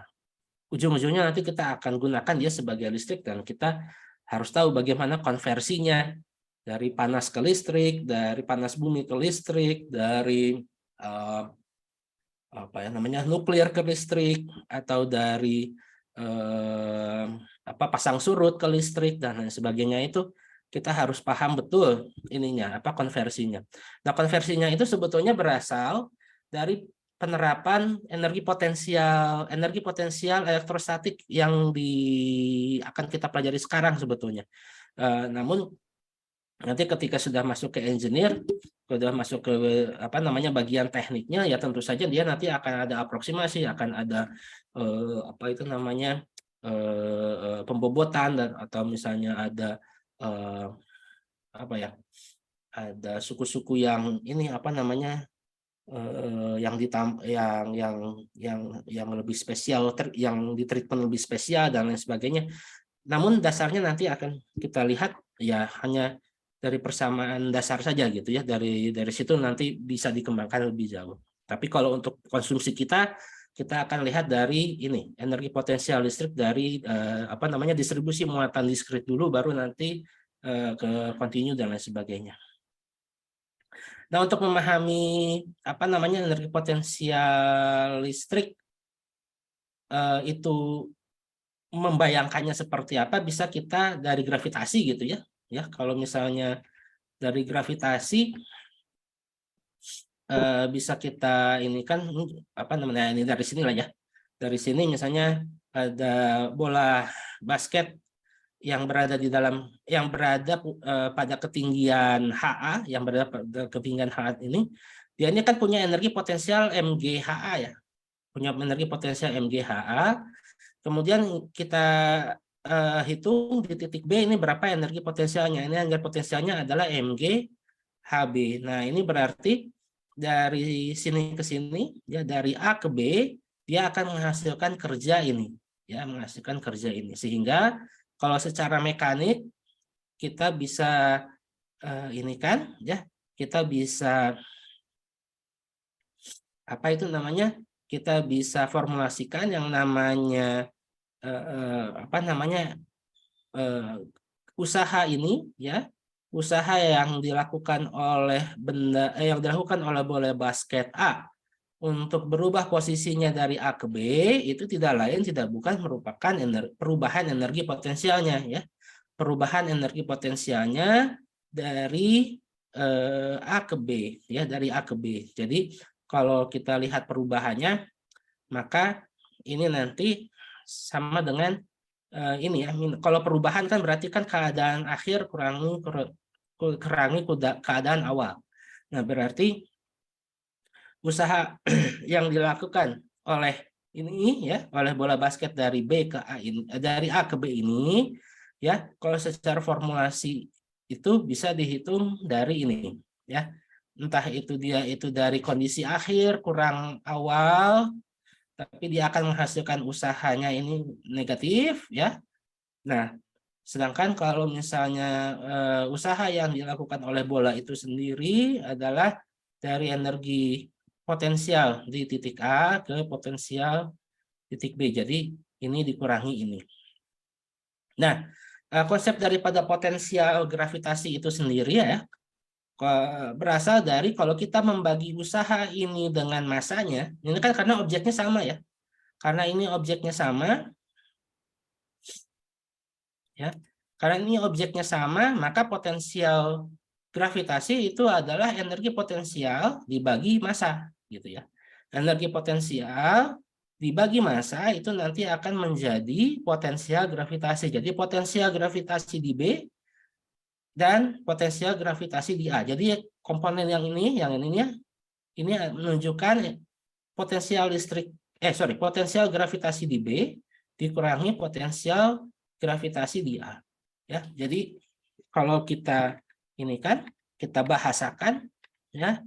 ujung-ujungnya nanti kita akan gunakan dia sebagai listrik, dan kita harus tahu bagaimana konversinya dari panas ke listrik, dari panas bumi ke listrik, dari apa ya namanya nuklir ke listrik, atau dari apa pasang surut ke listrik dan lain sebagainya. Itu kita harus paham betul ininya apa konversinya. Nah, konversinya itu sebetulnya berasal dari penerapan energi potensial elektrostatik yang akan kita pelajari sekarang sebetulnya. Namun nanti ketika sudah masuk ke engineer, sudah masuk ke apa namanya bagian tekniknya, ya tentu saja dia nanti akan ada aproksimasi, akan ada apa itu namanya pembobotan, dan atau misalnya ada apa ya, ada suku-suku yang ini apa namanya yang lebih spesial, yang di treatment lebih spesial dan lain sebagainya. Namun dasarnya nanti akan kita lihat ya hanya dari persamaan dasar saja gitu ya. Dari situ nanti bisa dikembangkan lebih jauh. Tapi kalau untuk konsumsi kita akan lihat dari ini energi potensial listrik dari apa namanya distribusi muatan diskrit dulu, baru nanti ke continue dan lain sebagainya. Nah, untuk memahami apa namanya energi potensial listrik itu membayangkannya seperti apa, bisa kita dari gravitasi gitu ya. Ya, kalau misalnya dari gravitasi bisa kita ini kan apa namanya ini dari sini lah ya. Dari sini misalnya ada bola basket yang berada pada ketinggian HA, yang berada pada ketinggian HA ini, dia ini kan punya energi potensial MGHA ya. Punya energi potensial MGHA. Kemudian kita hitung di titik B ini berapa energi potensialnya. Ini energi potensialnya adalah MGHB. Nah, ini berarti dari sini ke sini ya, dari A ke B dia akan menghasilkan kerja ini ya, menghasilkan kerja ini, sehingga kalau secara mekanik kita bisa ini kan ya, kita bisa apa itu namanya? Kita bisa formulasikan yang namanya apa namanya? Usaha ini ya, usaha yang dilakukan oleh yang dilakukan oleh bola basket A untuk berubah posisinya dari A ke B itu tidak lain tidak bukan merupakan perubahan energi potensialnya ya. Perubahan energi potensialnya dari A ke B ya, dari A ke B. Jadi kalau kita lihat perubahannya maka ini nanti sama dengan ini ya. Kalau perubahan kan berarti kan keadaan akhir kurangi keadaan awal. Nah, berarti usaha yang dilakukan oleh ini ya, oleh bola basket dari B ke A ini, dari A ke B ini ya, kalau secara formulasi itu bisa dihitung dari ini ya. Entah itu dia itu dari kondisi akhir kurang awal tapi dia akan menghasilkan usahanya ini negatif ya. Nah, sedangkan kalau misalnya usaha yang dilakukan oleh bola itu sendiri adalah dari energi potensial di titik A ke potensial titik B. Jadi ini dikurangi ini. Nah, konsep daripada potensial gravitasi itu sendiri ya berasal dari kalau kita membagi usaha ini dengan masanya. Ini kan karena objeknya sama ya. Karena ini objeknya sama, ya. Karena ini objeknya sama, maka potensial gravitasi itu adalah energi potensial dibagi massa, gitu ya. Energi potensial dibagi massa itu nanti akan menjadi potensial gravitasi. Jadi potensial gravitasi di B dan potensial gravitasi di A. Jadi komponen yang ininya, ini menunjukkan potensial listrik, potensial gravitasi di B dikurangi potensial gravitasi di A. Ya, jadi kalau kita ini kan kita bahasakan ya,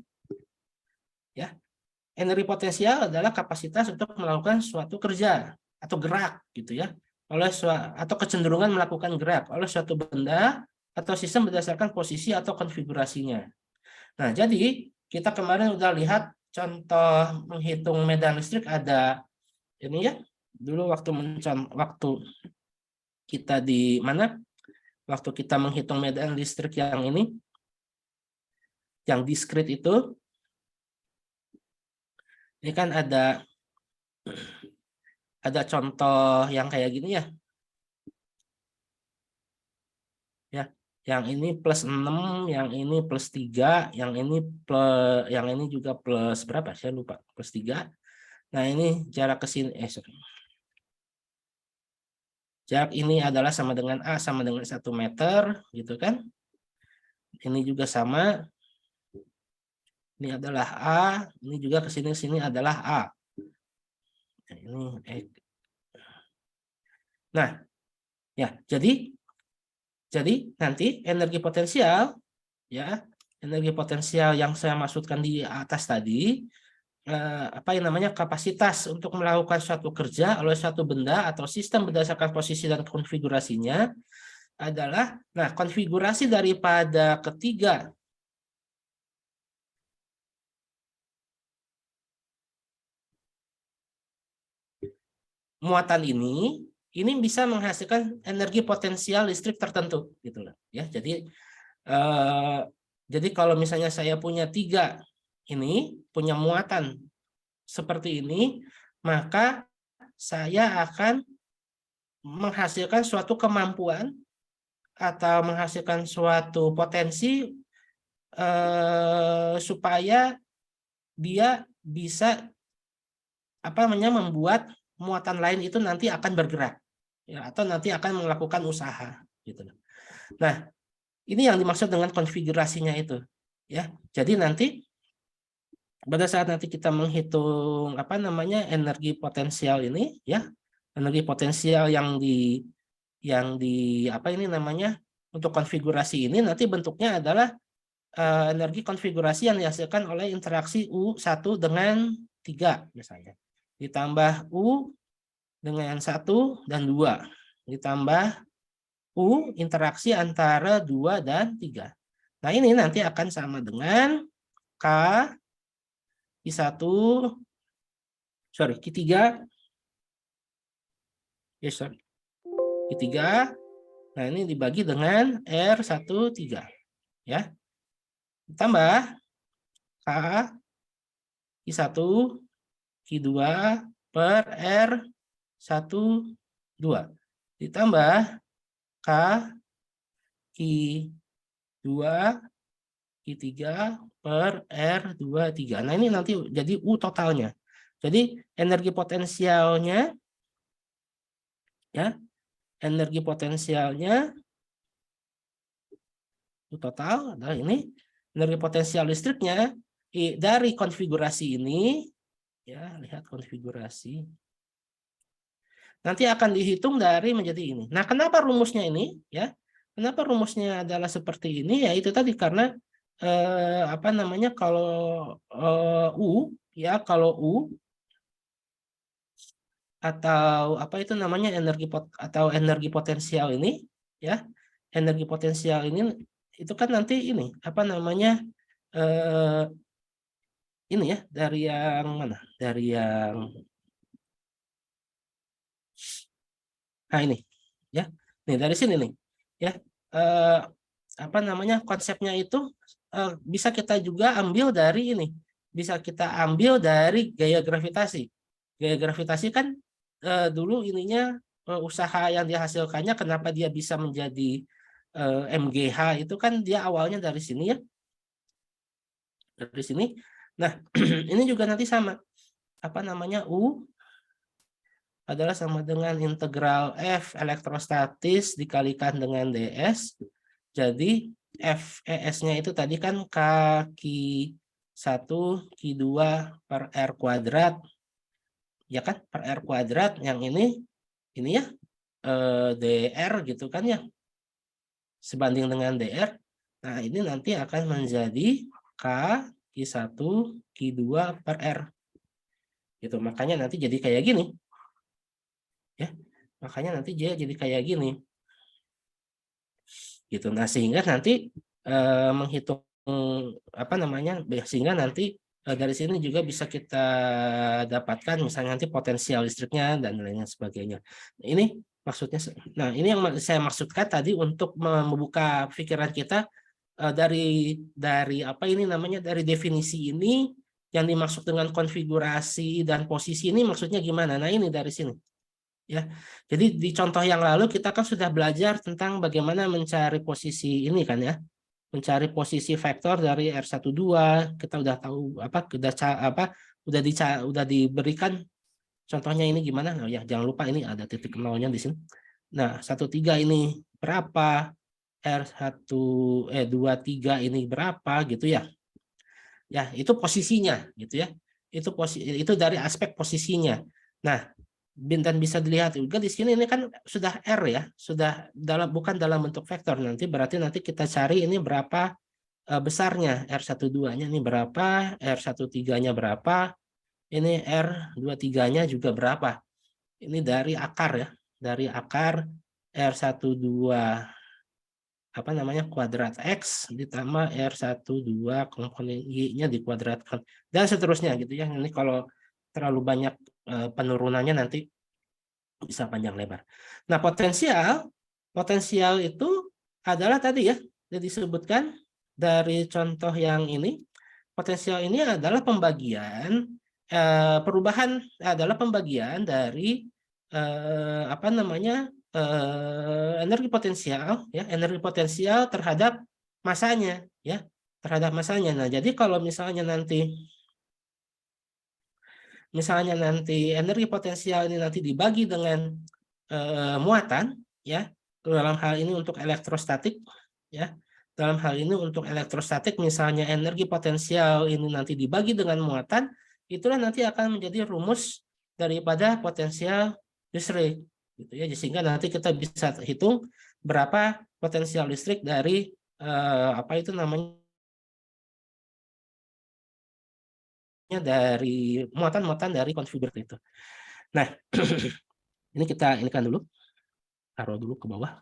energi potensial adalah kapasitas untuk melakukan suatu kerja atau gerak gitu ya, atau kecenderungan melakukan gerak oleh suatu benda atau sistem berdasarkan posisi atau konfigurasinya. Nah, jadi kita kemarin udah lihat contoh menghitung medan listrik ada ini ya. Dulu waktu kita di mana? Waktu kita menghitung medan listrik yang ini, yang diskrit itu, ini kan ada contoh yang kayak gini ya. Ya, yang ini plus 6, yang ini plus 3, yang ini juga plus berapa? Saya lupa, plus 3. Nah, ini jarak ke sini jarak ini adalah sama dengan A sama dengan 1 meter gitu kan. Ini juga sama. Ini adalah A, ini juga ke sini adalah A. Nah, ya, jadi nanti energi potensial ya, energi potensial yang saya maksudkan di atas tadi apa yang namanya kapasitas untuk melakukan suatu kerja oleh suatu benda atau sistem berdasarkan posisi dan konfigurasinya adalah, nah, konfigurasi daripada ketiga muatan ini bisa menghasilkan energi potensial listrik tertentu gitu loh ya. Jadi kalau misalnya saya punya 3 ini punya muatan seperti ini, maka saya akan menghasilkan suatu kemampuan atau menghasilkan suatu potensi supaya dia bisa membuat muatan lain itu nanti akan bergerak ya, atau nanti akan melakukan usaha gitu. Nah, ini yang dimaksud dengan konfigurasinya itu ya. Jadi nanti pada saat nanti kita menghitung energi potensial ini ya, energi potensial yang di untuk konfigurasi ini nanti bentuknya adalah energi konfigurasi yang dihasilkan oleh interaksi U1 dengan 3 misalnya. Ditambah U dengan 1 dan 2. Ditambah U interaksi antara 2 dan 3. Nah, ini nanti akan sama dengan K Q1, sorry, Q3, sorry, Q3. Nah, ini dibagi dengan R13, ya. Tambah K Q1, Q2 per R12. Ditambah K Q2, Q3 per R23. Nah, ini nanti jadi U totalnya. Jadi energi potensialnya, ya, energi potensialnya U total adalah ini. Energi potensial listriknya dari konfigurasi ini, ya, lihat konfigurasi. Nanti akan dihitung dari menjadi ini. Nah, kenapa rumusnya ini? Ya, kenapa rumusnya adalah seperti ini? Ya, itu tadi karena apa namanya, kalau U, ya, kalau U atau apa itu namanya, energi potensial ini, ya, energi potensial ini itu kan nanti ini apa namanya, eh, ini ya, dari yang mana? Dari yang, nah ini, ya, nih dari sini nih, ya, eh, apa namanya, konsepnya itu bisa kita juga ambil dari ini, bisa kita ambil dari gaya gravitasi. Gaya gravitasi kan dulu ininya, usaha yang dihasilkannya kenapa dia bisa menjadi MGH itu kan dia awalnya dari sini, ya, dari sini. Nah, ini juga nanti sama, apa namanya, U adalah sama dengan integral F elektrostatis dikalikan dengan ds. Jadi FES-nya itu tadi kan Q1 Q2 per R kuadrat, ya kan, per R kuadrat. Yang ini ya, DR gitu kan ya, sebanding dengan DR. Nah, ini nanti akan menjadi K Q1 Q2 per R. Gitu. Makanya nanti jadi kayak gini. Ya. Makanya nanti dia jadi kayak gini. Gitu. Nah, sehingga nanti menghitung apa namanya, sehingga nanti dari sini juga bisa kita dapatkan misalnya nanti potensial listriknya dan lain sebagainya. Ini maksudnya, nah ini yang saya maksudkan tadi untuk membuka pikiran kita dari apa ini namanya, dari definisi ini yang dimaksud dengan konfigurasi dan posisi ini maksudnya gimana. Nah, ini dari sini. Ya, jadi di contoh yang lalu kita kan sudah belajar tentang bagaimana mencari posisi ini kan ya, mencari posisi vektor dari R12. Kita udah tahu apa, udah diberikan contohnya ini gimana. Oh ya, jangan lupa ini ada titik nolnya di sini. Nah, 13 ini berapa? R23 ini berapa gitu ya. Ya, itu posisinya gitu ya. Itu dari aspek posisinya. Nah, dan bisa dilihat juga di sini ini kan sudah R ya, sudah bukan dalam bentuk vektor. Berarti kita cari ini berapa besarnya, R12-nya ini berapa, R13-nya berapa, ini R23-nya juga berapa. Ini dari akar ya, dari akar R12 apa namanya kuadrat X ditambah R12 komponen Y-nya dikuadratkan dan seterusnya gitu ya. Ini kalau terlalu banyak penurunannya nanti bisa panjang lebar. Nah, potensial itu adalah tadi ya, disebutkan dari contoh yang ini. Potensial ini adalah pembagian perubahan, adalah pembagian dari apa namanya, energi potensial ya, energi potensial terhadap masanya ya, terhadap masanya. Nah, jadi kalau misalnya nanti energi potensial ini nanti dibagi dengan muatan ya, dalam hal ini untuk elektrostatik ya, dalam hal ini untuk elektrostatik misalnya energi potensial ini nanti dibagi dengan muatan, itulah nanti akan menjadi rumus daripada potensial listrik gitu ya, sehingga nanti kita bisa hitung berapa potensial listrik dari apa itu namanya, dari muatan-muatan dari konfigurator itu. Nah, ini kita inikan dulu, taruh dulu ke bawah.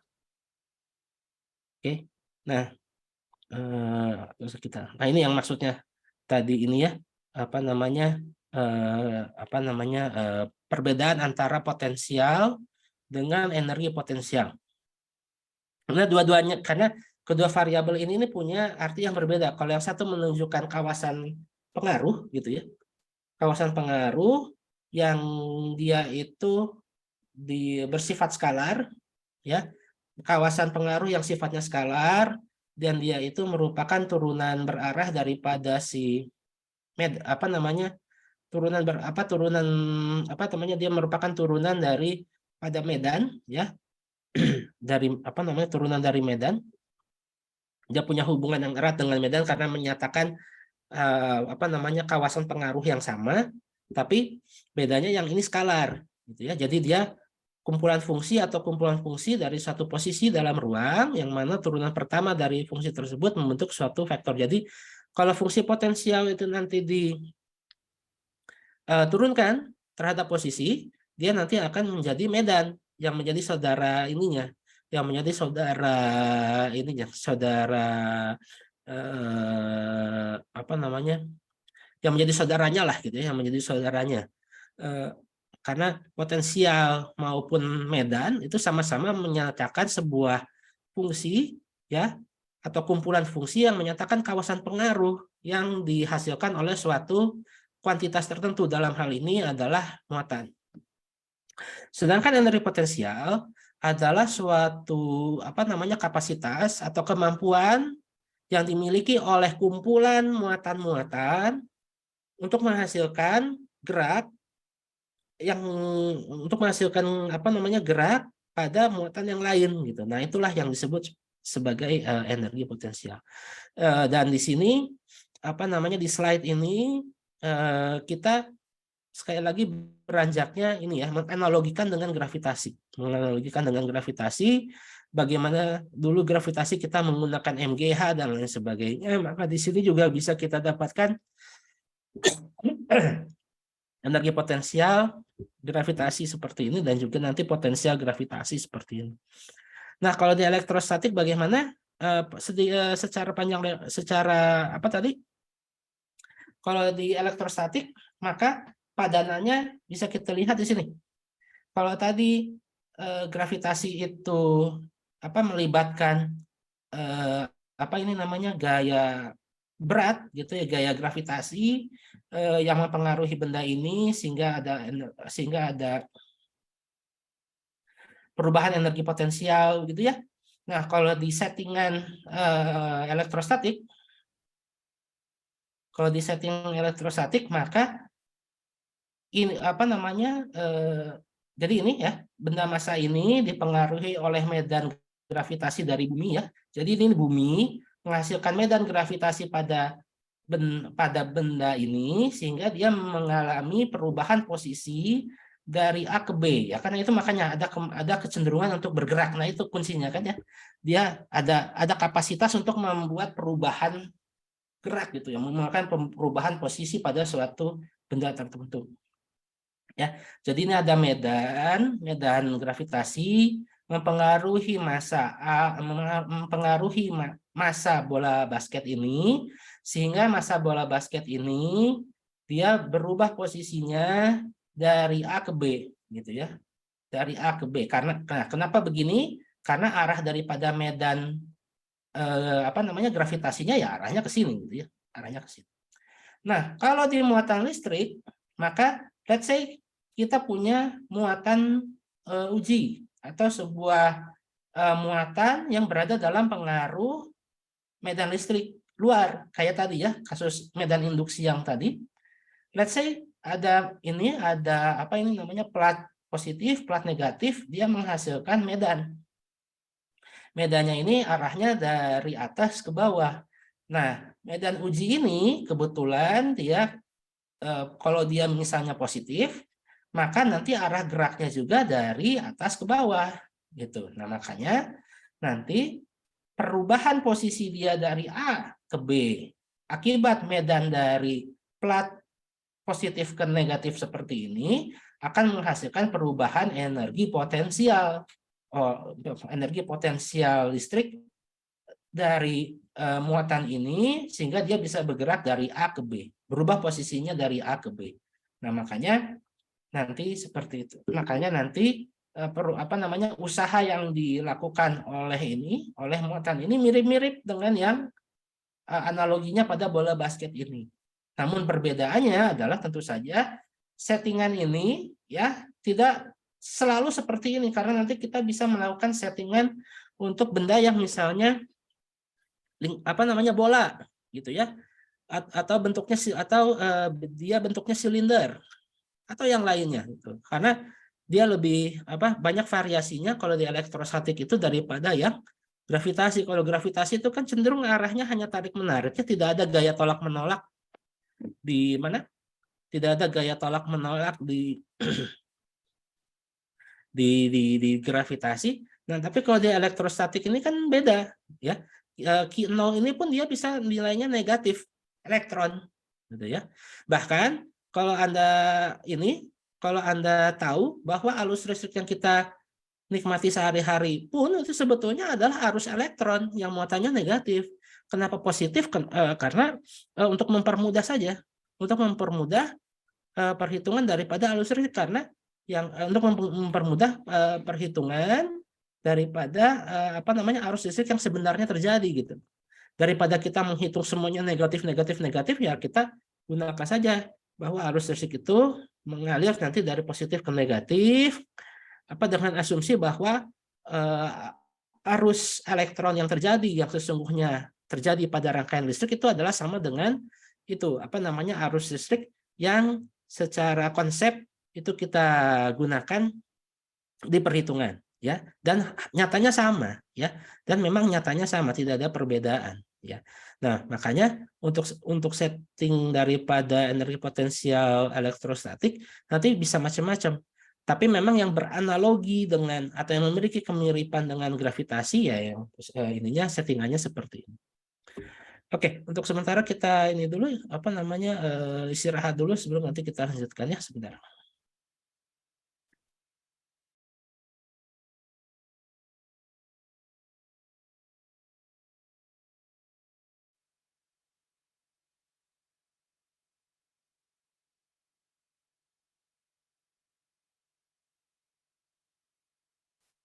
Oke. Nah, Terus kita. Nah, ini yang maksudnya tadi ini ya, perbedaan antara potensial dengan energi potensial. Karena dua-duanya, karena kedua variabel ini punya arti yang berbeda. Kalau yang satu menunjukkan kawasan pengaruh gitu ya, kawasan pengaruh yang dia itu bersifat skalar, ya, kawasan pengaruh yang sifatnya skalar dan dia itu merupakan turunan berarah daripada si dia merupakan turunan dari pada medan, ya, dari turunan dari medan. Dia punya hubungan yang erat dengan medan karena menyatakan kawasan pengaruh yang sama, tapi bedanya yang ini skalar gitu ya. Jadi dia kumpulan fungsi dari satu posisi dalam ruang yang mana turunan pertama dari fungsi tersebut membentuk suatu vektor. Jadi kalau fungsi potensial itu nanti diturunkan terhadap posisi, dia nanti akan menjadi medan yang menjadi saudara ininya, yang menjadi saudara ininya, saudara yang menjadi saudaranya lah gitu ya, yang menjadi saudaranya. Karena potensial maupun medan itu sama-sama menyatakan sebuah fungsi, ya, atau kumpulan fungsi yang menyatakan kawasan pengaruh yang dihasilkan oleh suatu kuantitas tertentu, dalam hal ini adalah muatan. Sedangkan energi potensial adalah suatu kapasitas atau kemampuan yang dimiliki oleh kumpulan muatan-muatan untuk menghasilkan gerak gerak pada muatan yang lain gitu. Nah, itulah yang disebut sebagai energi potensial. Dan di sini di slide ini kita sekali lagi beranjaknya ini ya, menganalogikan dengan gravitasi, bagaimana dulu gravitasi kita menggunakan MGH dan lain sebagainya, maka di sini juga bisa kita dapatkan energi potensial gravitasi seperti ini dan juga nanti potensial gravitasi seperti ini. Nah, kalau di elektrostatik bagaimana? Secara apa tadi? Kalau di elektrostatik maka padanannya bisa kita lihat di sini. Kalau tadi gravitasi itu melibatkan gaya berat gitu ya, gaya gravitasi yang mempengaruhi benda ini sehingga ada perubahan energi potensial gitu ya. Nah, kalau di settingan elektrostatik, maka ini jadi ini ya, benda massa ini dipengaruhi oleh medan gravitasi dari bumi ya. Jadi ini bumi menghasilkan medan gravitasi pada benda ini sehingga dia mengalami perubahan posisi dari A ke B ya, karena itu makanya ada kecenderungan untuk bergerak. Nah, itu kuncinya kan ya, dia ada kapasitas untuk membuat perubahan gerak gitu ya, melakukan perubahan posisi pada suatu benda tertentu ya. Jadi ini ada medan gravitasi mempengaruhi massa bola basket ini, sehingga massa bola basket ini dia berubah posisinya dari A ke B gitu ya, dari A ke B. Kenapa begini? Karena arah daripada medan gravitasinya ya arahnya ke sini gitu ya, arahnya ke sini. Nah, kalau di muatan listrik, maka let's say kita punya muatan uji atau sebuah muatan yang berada dalam pengaruh medan listrik luar, kayak tadi ya, kasus medan induksi yang tadi. Let's say ada plat positif, plat negatif, dia menghasilkan medan. Medannya ini arahnya dari atas ke bawah. Nah, medan uji ini kebetulan dia kalau dia misalnya positif, maka nanti arah geraknya juga dari atas ke bawah gitu. Nah, makanya nanti perubahan posisi dia dari A ke B akibat medan dari plat positif ke negatif seperti ini akan menghasilkan perubahan energi potensial. Energi potensial listrik dari muatan ini sehingga dia bisa bergerak dari A ke B, berubah posisinya dari A ke B. Nah, makanya nanti seperti itu. Makanya nanti perlu usaha yang dilakukan oleh muatan ini mirip-mirip dengan yang analoginya pada bola basket ini. Namun perbedaannya adalah tentu saja settingan ini ya tidak selalu seperti ini, karena nanti kita bisa melakukan settingan untuk benda yang misalnya bola gitu ya, atau bentuknya dia bentuknya silinder atau yang lainnya gitu. Karena dia lebih banyak variasinya kalau di elektrostatik itu daripada yang gravitasi. Kalau gravitasi itu kan cenderung arahnya hanya tarik menariknya, tidak ada gaya tolak menolak di mana? Tidak ada gaya tolak menolak di gravitasi. Nah, tapi kalau di elektrostatik ini kan beda ya. Q0 ini pun dia bisa nilainya negatif elektron gitu ya. Bahkan kalau Anda tahu bahwa arus listrik yang kita nikmati sehari-hari pun itu sebetulnya adalah arus elektron yang muatannya negatif. Kenapa positif? Karena untuk mempermudah saja, untuk mempermudah perhitungan daripada arus listrik, karena untuk mempermudah perhitungan daripada arus listrik yang sebenarnya terjadi gitu. Daripada kita menghitung semuanya negatif ya kita gunakan saja bahwa arus listrik itu mengalir nanti dari positif ke negatif dengan asumsi bahwa arus elektron yang terjadi yang sesungguhnya terjadi pada rangkaian listrik itu adalah sama dengan itu arus listrik yang secara konsep itu kita gunakan di perhitungan ya, dan nyatanya sama ya, dan memang nyatanya sama, tidak ada perbedaan ya. Nah, makanya untuk setting daripada energi potensial elektrostatik nanti bisa macam-macam, tapi memang yang beranalogi dengan atau yang memiliki kemiripan dengan gravitasi ya yang ininya settingannya seperti ini. Oke, untuk sementara kita ini dulu istirahat dulu sebelum nanti kita lanjutkan ya, sebentar.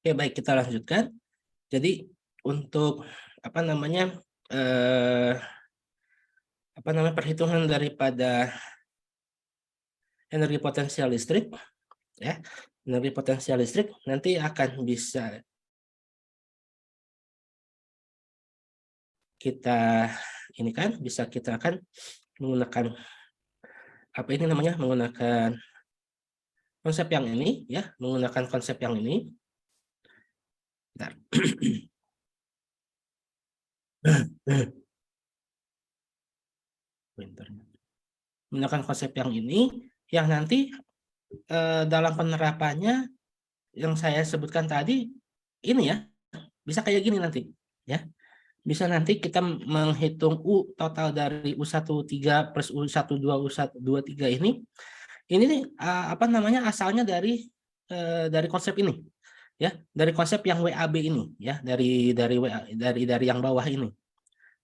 Oke, baik, kita lanjutkan. Jadi untuk perhitungan daripada energi potensial listrik ya, energi potensial listrik nanti akan bisa kita akan menggunakan menggunakan konsep yang ini ya, menggunakan konsep yang ini. Bentar. Menggunakan konsep yang ini yang nanti dalam penerapannya yang saya sebutkan tadi ini ya, bisa kayak gini nanti ya. Bisa nanti kita menghitung U total dari U13 plus U12 U23 ini asalnya dari konsep ini ya, dari konsep yang WAB ini ya, dari yang bawah ini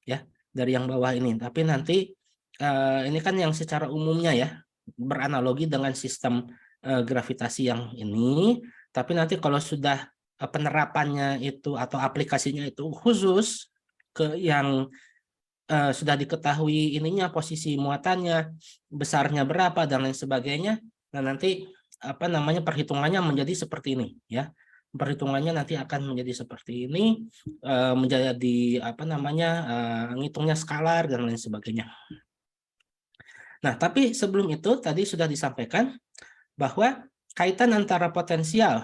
ya, dari yang bawah ini. Tapi nanti ini kan yang secara umumnya ya, beranalogi dengan sistem gravitasi yang ini. Tapi nanti kalau sudah penerapannya itu atau aplikasinya itu khusus ke yang sudah diketahui ininya, posisi muatannya, besarnya berapa dan lain sebagainya. Nah, nanti perhitungannya menjadi seperti ini ya. Perhitungannya nanti akan menjadi seperti ini, menjadi ngitungnya skalar dan lain sebagainya. Nah, tapi sebelum itu tadi sudah disampaikan bahwa kaitan antara potensial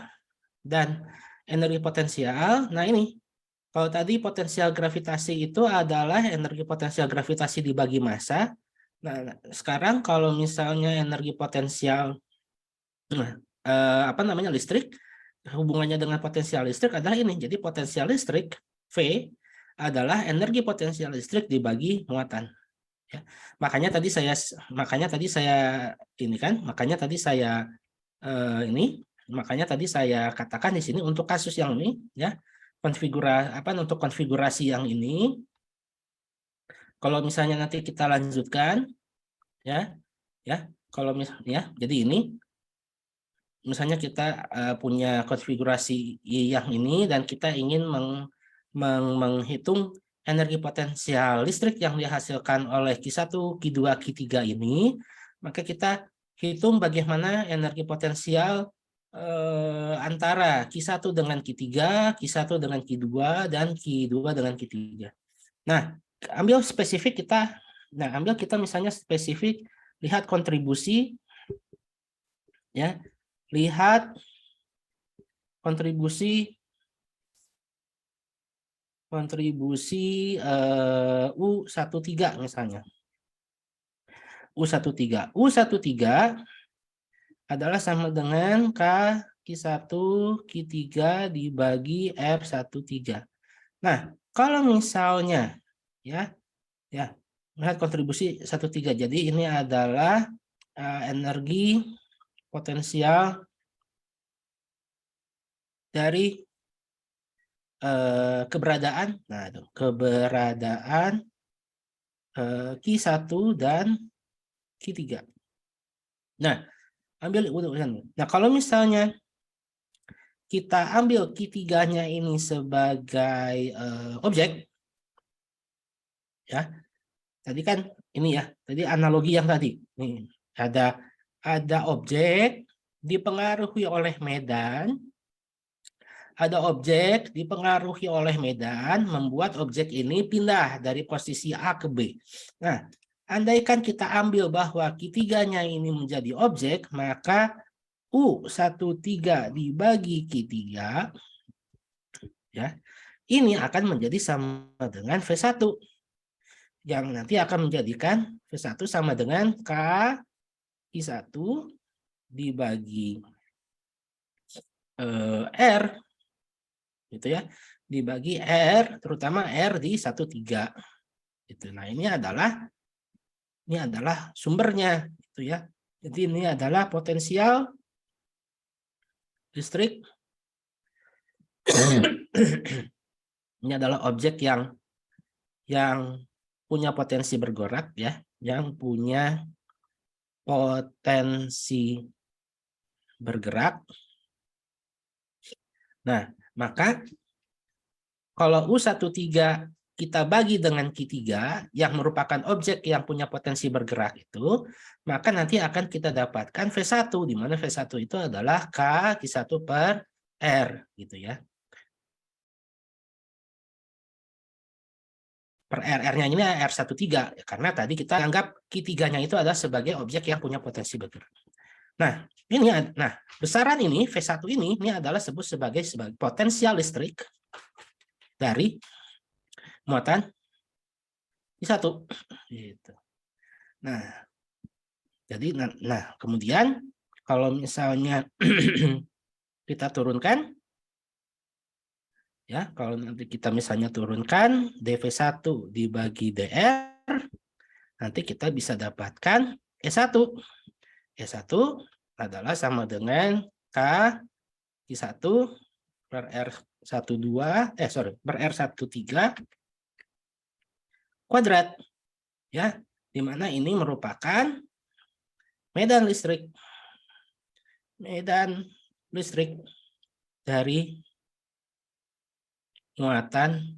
dan energi potensial. Nah, ini kalau tadi potensial gravitasi itu adalah energi potensial gravitasi dibagi massa. Nah, sekarang kalau misalnya energi potensial listrik, hubungannya dengan potensial listrik adalah ini. Jadi potensial listrik V adalah energi potensial listrik dibagi muatan. Ya. Makanya tadi saya katakan di sini untuk kasus yang ini ya, untuk konfigurasi yang ini. Kalau misalnya nanti kita lanjutkan, ya, kalau misalnya, jadi ini, misalnya kita punya konfigurasi yang ini dan kita ingin menghitung energi potensial listrik yang dihasilkan oleh Q1, Q2, Q3 ini, maka kita hitung bagaimana energi potensial antara Q1 dengan Q3, Q1 dengan Q2, dan Q2 dengan Q3. Nah, ambil kita misalnya spesifik lihat kontribusi, ya, lihat kontribusi U13 misalnya. U13 adalah sama dengan Q1 Q3 dibagi R13. Nah, kalau misalnya ya melihat kontribusi 13. Jadi ini adalah energi potensial dari keberadaan Q1 dan Q3. Nah, kalau misalnya kita ambil Q3-nya ini sebagai objek, ya. Tadi kan ini ya, tadi analogi yang tadi. Nih, ada objek dipengaruhi oleh medan, ada objek dipengaruhi oleh medan, membuat objek ini pindah dari posisi A ke B. Nah, andaikan kita ambil bahwa Q3-nya ini menjadi objek, maka U13 dibagi Q3, ya, ini akan menjadi sama dengan V1. Yang nanti akan menjadikan V1 sama dengan Q1 dibagi R, gitu ya, dibagi R, terutama R di 13. Gitu. Nah, ini adalah sumbernya, gitu ya. Jadi ini adalah potensial listrik. Ini adalah objek yang punya potensi bergerak, ya, yang punya potensi bergerak. Nah, maka kalau U13 kita bagi dengan Q3 yang merupakan objek yang punya potensi bergerak itu, maka nanti akan kita dapatkan V1, di mana V1 itu adalah Q1 per R, gitu ya. Per R-nya ini R13, karena tadi kita anggap Q3-nya itu adalah sebagai objek yang punya potensi bergerak. Nah, besaran ini V1 ini adalah sebut sebagai potensial listrik dari muatan Q1 gitu. Nah, jadi kemudian kalau misalnya kita turunkan, ya, kalau nanti kita misalnya turunkan dV1 dibagi dR, nanti kita bisa dapatkan E1. E1 adalah sama dengan Q1 per R13 kuadrat, ya, di mana ini merupakan medan listrik dari muatan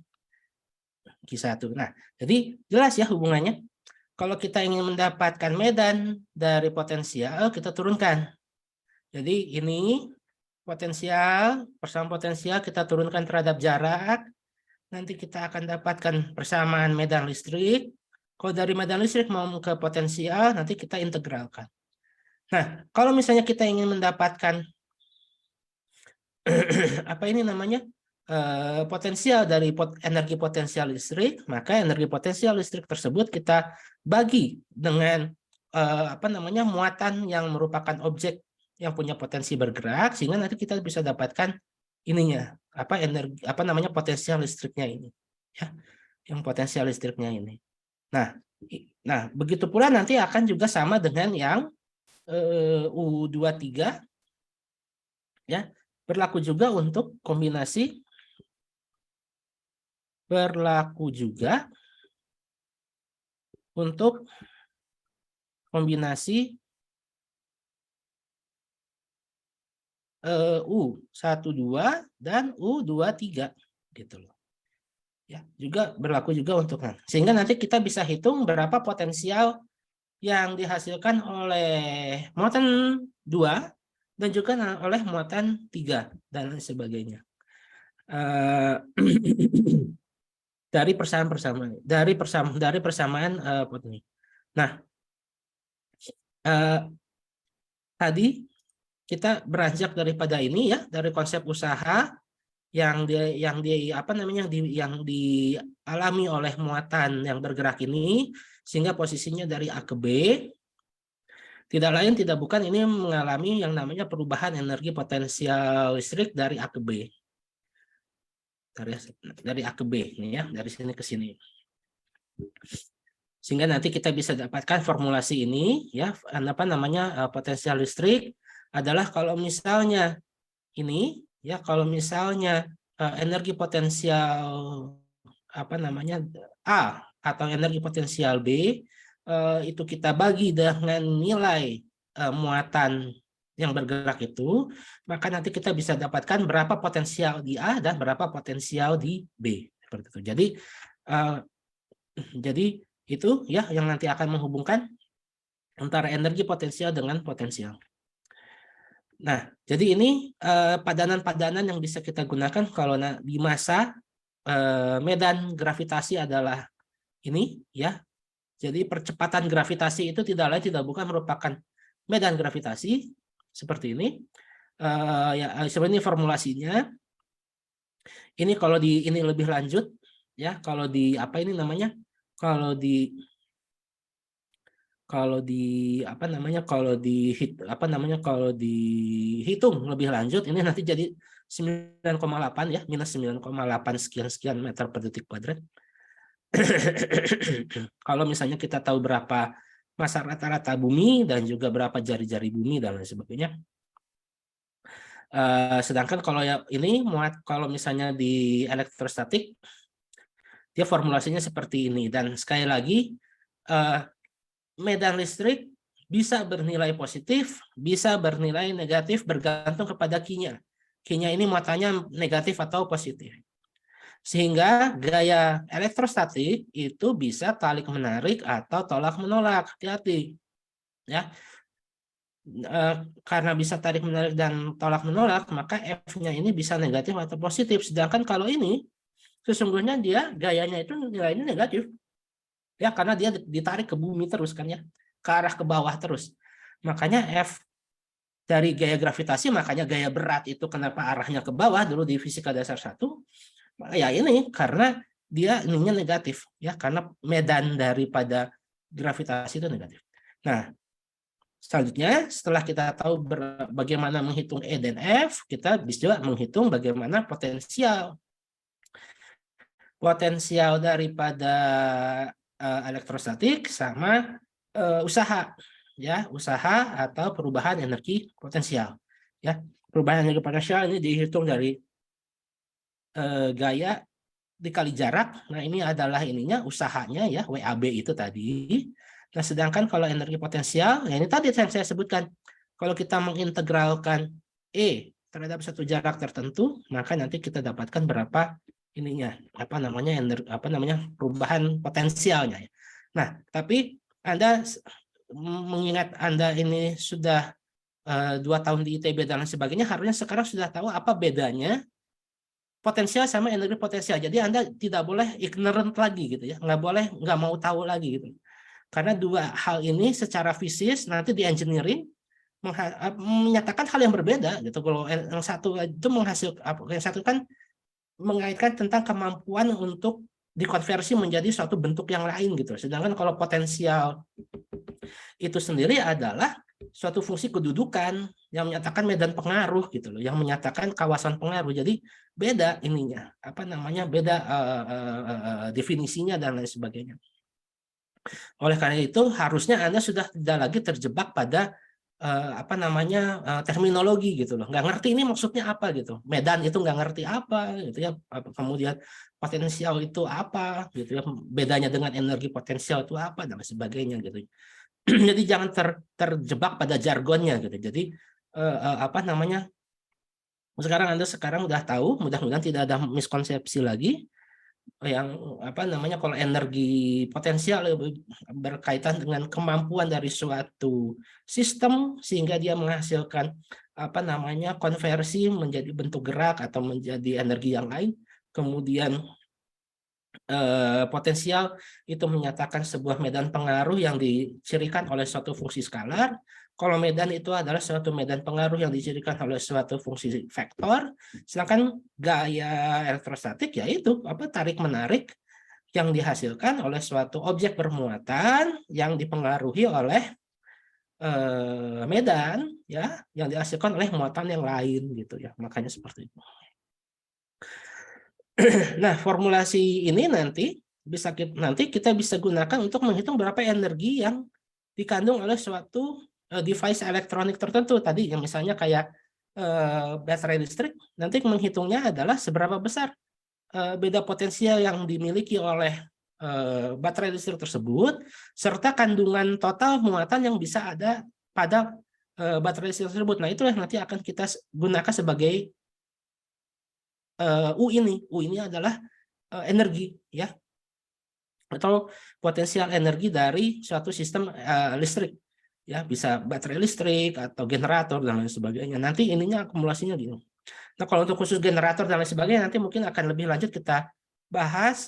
Q1. Nah, jadi jelas ya hubungannya. Kalau kita ingin mendapatkan medan dari potensial, kita turunkan. Jadi ini persamaan potensial kita turunkan terhadap jarak. Nanti kita akan dapatkan persamaan medan listrik. Kalau dari medan listrik mau ke potensial, nanti kita integralkan. Nah, kalau misalnya kita ingin mendapatkan apa ini namanya, potensial dari energi potensial listrik, maka energi potensial listrik tersebut kita bagi dengan muatan yang merupakan objek yang punya potensi bergerak, sehingga nanti kita bisa dapatkan ininya, potensial listriknya ini, ya, yang potensial listriknya ini. Nah, begitu pula nanti akan juga sama dengan yang U23, ya, berlaku juga untuk kombinasi berlaku juga untuk kombinasi U12 dan U23 gitu loh. Ya, juga berlaku juga untuk sehingga nanti kita bisa hitung berapa potensial yang dihasilkan oleh muatan 2 dan juga oleh muatan 3 dan lain sebagainya. Dari persamaan potensi. Nah, tadi kita beranjak daripada ini ya, dari konsep usaha yang yang dialami oleh muatan yang bergerak ini, sehingga posisinya dari A ke B tidak lain tidak bukan ini mengalami yang namanya perubahan energi potensial listrik dari A ke B. Dari A ke B ini ya, dari sini ke sini. Sehingga nanti kita bisa dapatkan formulasi ini ya, apa namanya potensial listrik adalah kalau misalnya ini ya, kalau misalnya energi potensial apa namanya A atau energi potensial B itu kita bagi dengan nilai muatan yang bergerak itu, maka nanti kita bisa dapatkan berapa potensial di A dan berapa potensial di B seperti itu. Jadi itu ya yang nanti akan menghubungkan antara energi potensial dengan potensial. Nah, jadi ini padanan-padanan yang bisa kita gunakan kalau di masa medan gravitasi adalah ini ya. Jadi percepatan gravitasi itu tidak lain tidak bukan merupakan medan gravitasi seperti ini. Ya, sebenarnya formulasinya. Ini kalau di ini lebih lanjut ya, kalau di apa ini namanya? Kalau di dihitung lebih lanjut ini nanti jadi 9,8 ya, minus 9,8 sekian meter per detik kuadrat. Kalau misalnya kita tahu berapa massa rata-rata bumi dan juga berapa jari-jari bumi dan lain sebagainya. Sedangkan kalau ini kalau misalnya di elektrostatik dia formulasinya seperti ini, dan sekali lagi medan listrik bisa bernilai positif, bisa bernilai negatif bergantung kepada Q-nya. Q-nya ini muatannya negatif atau positif. Sehingga gaya elektrostatik itu bisa tarik-menarik atau tolak-menolak. Hati-hati. Ya. Karena bisa tarik-menarik dan tolak-menolak, maka F-nya ini bisa negatif atau positif. Sedangkan kalau ini, sesungguhnya dia gayanya itu nilainya negatif. Ya, karena dia ditarik ke bumi terus kan ya, ke arah ke bawah terus. Makanya F dari gaya gravitasi, makanya gaya berat itu kenapa arahnya ke bawah dulu di fisika dasar 1. Ya ini karena dia ininya negatif ya, karena medan daripada gravitasi itu negatif. Nah, selanjutnya setelah kita tahu bagaimana menghitung E dan F, kita bisa juga menghitung bagaimana potensial daripada elektrostatik sama usaha ya, usaha atau perubahan energi potensial ya. Perubahan energi potensial ini dihitung dari gaya dikali jarak. Nah, ini adalah ininya usahanya ya, WAB itu tadi. Nah, sedangkan kalau energi potensial, ya ini tadi yang saya sebutkan. Kalau kita mengintegralkan E terhadap satu jarak tertentu, maka nanti kita dapatkan berapa ininya, apa namanya perubahan potensialnya. Nah, tapi Anda mengingat Anda ini sudah 2 tahun di ITB dan lain sebagainya, harusnya sekarang sudah tahu apa bedanya potensial sama energi potensial. Jadi Anda tidak boleh ignorant lagi gitu ya, nggak mau tahu lagi gitu. Karena dua hal ini secara fisis nanti di engineering menyatakan hal yang berbeda gitu. Kalau yang satu itu yang satu kan mengaitkan tentang kemampuan untuk dikonversi menjadi suatu bentuk yang lain gitu. Sedangkan kalau potensial itu sendiri adalah suatu fungsi kedudukan yang menyatakan medan pengaruh gitu loh, yang menyatakan kawasan pengaruh. Jadi beda ininya, beda definisinya dan lain sebagainya. Oleh karena itu harusnya Anda sudah tidak lagi terjebak pada apa namanya terminologi gitu loh, nggak ngerti ini maksudnya apa gitu. Medan itu nggak ngerti apa gitu ya. Kemudian potensial itu apa gitu ya, bedanya dengan energi potensial itu apa dan sebagainya gitu. Jadi jangan terjebak pada jargonnya gitu. Jadi apa namanya, sekarang udah tahu, mudah-mudahan tidak ada miskonsepsi lagi yang apa namanya, kalau energi potensial berkaitan dengan kemampuan dari suatu sistem sehingga dia menghasilkan apa namanya konversi menjadi bentuk gerak atau menjadi energi yang lain. Kemudian potensial itu menyatakan sebuah medan pengaruh yang dicirikan oleh suatu fungsi skalar. Kalau medan itu adalah suatu medan pengaruh yang dicirikan oleh suatu fungsi vektor. Sedangkan gaya elektrostatik yaitu apa, tarik menarik yang dihasilkan oleh suatu objek bermuatan yang dipengaruhi oleh medan ya, yang dihasilkan oleh muatan yang lain gitu ya. Makanya seperti itu. Nah, formulasi ini nanti kita bisa gunakan untuk menghitung berapa energi yang dikandung oleh suatu device elektronik tertentu tadi, yang misalnya kayak baterai listrik. Nanti menghitungnya adalah seberapa besar beda potensial yang dimiliki oleh baterai listrik tersebut serta kandungan total muatan yang bisa ada pada baterai listrik tersebut. Nah, itulah nanti akan kita gunakan sebagai U ini. U ini adalah energi ya, atau potensial energi dari suatu sistem listrik ya, bisa baterai listrik atau generator dan lain sebagainya. Nanti ininya akumulasinya gitu. Nah, kalau untuk khusus generator dan lain sebagainya nanti mungkin akan lebih lanjut kita bahas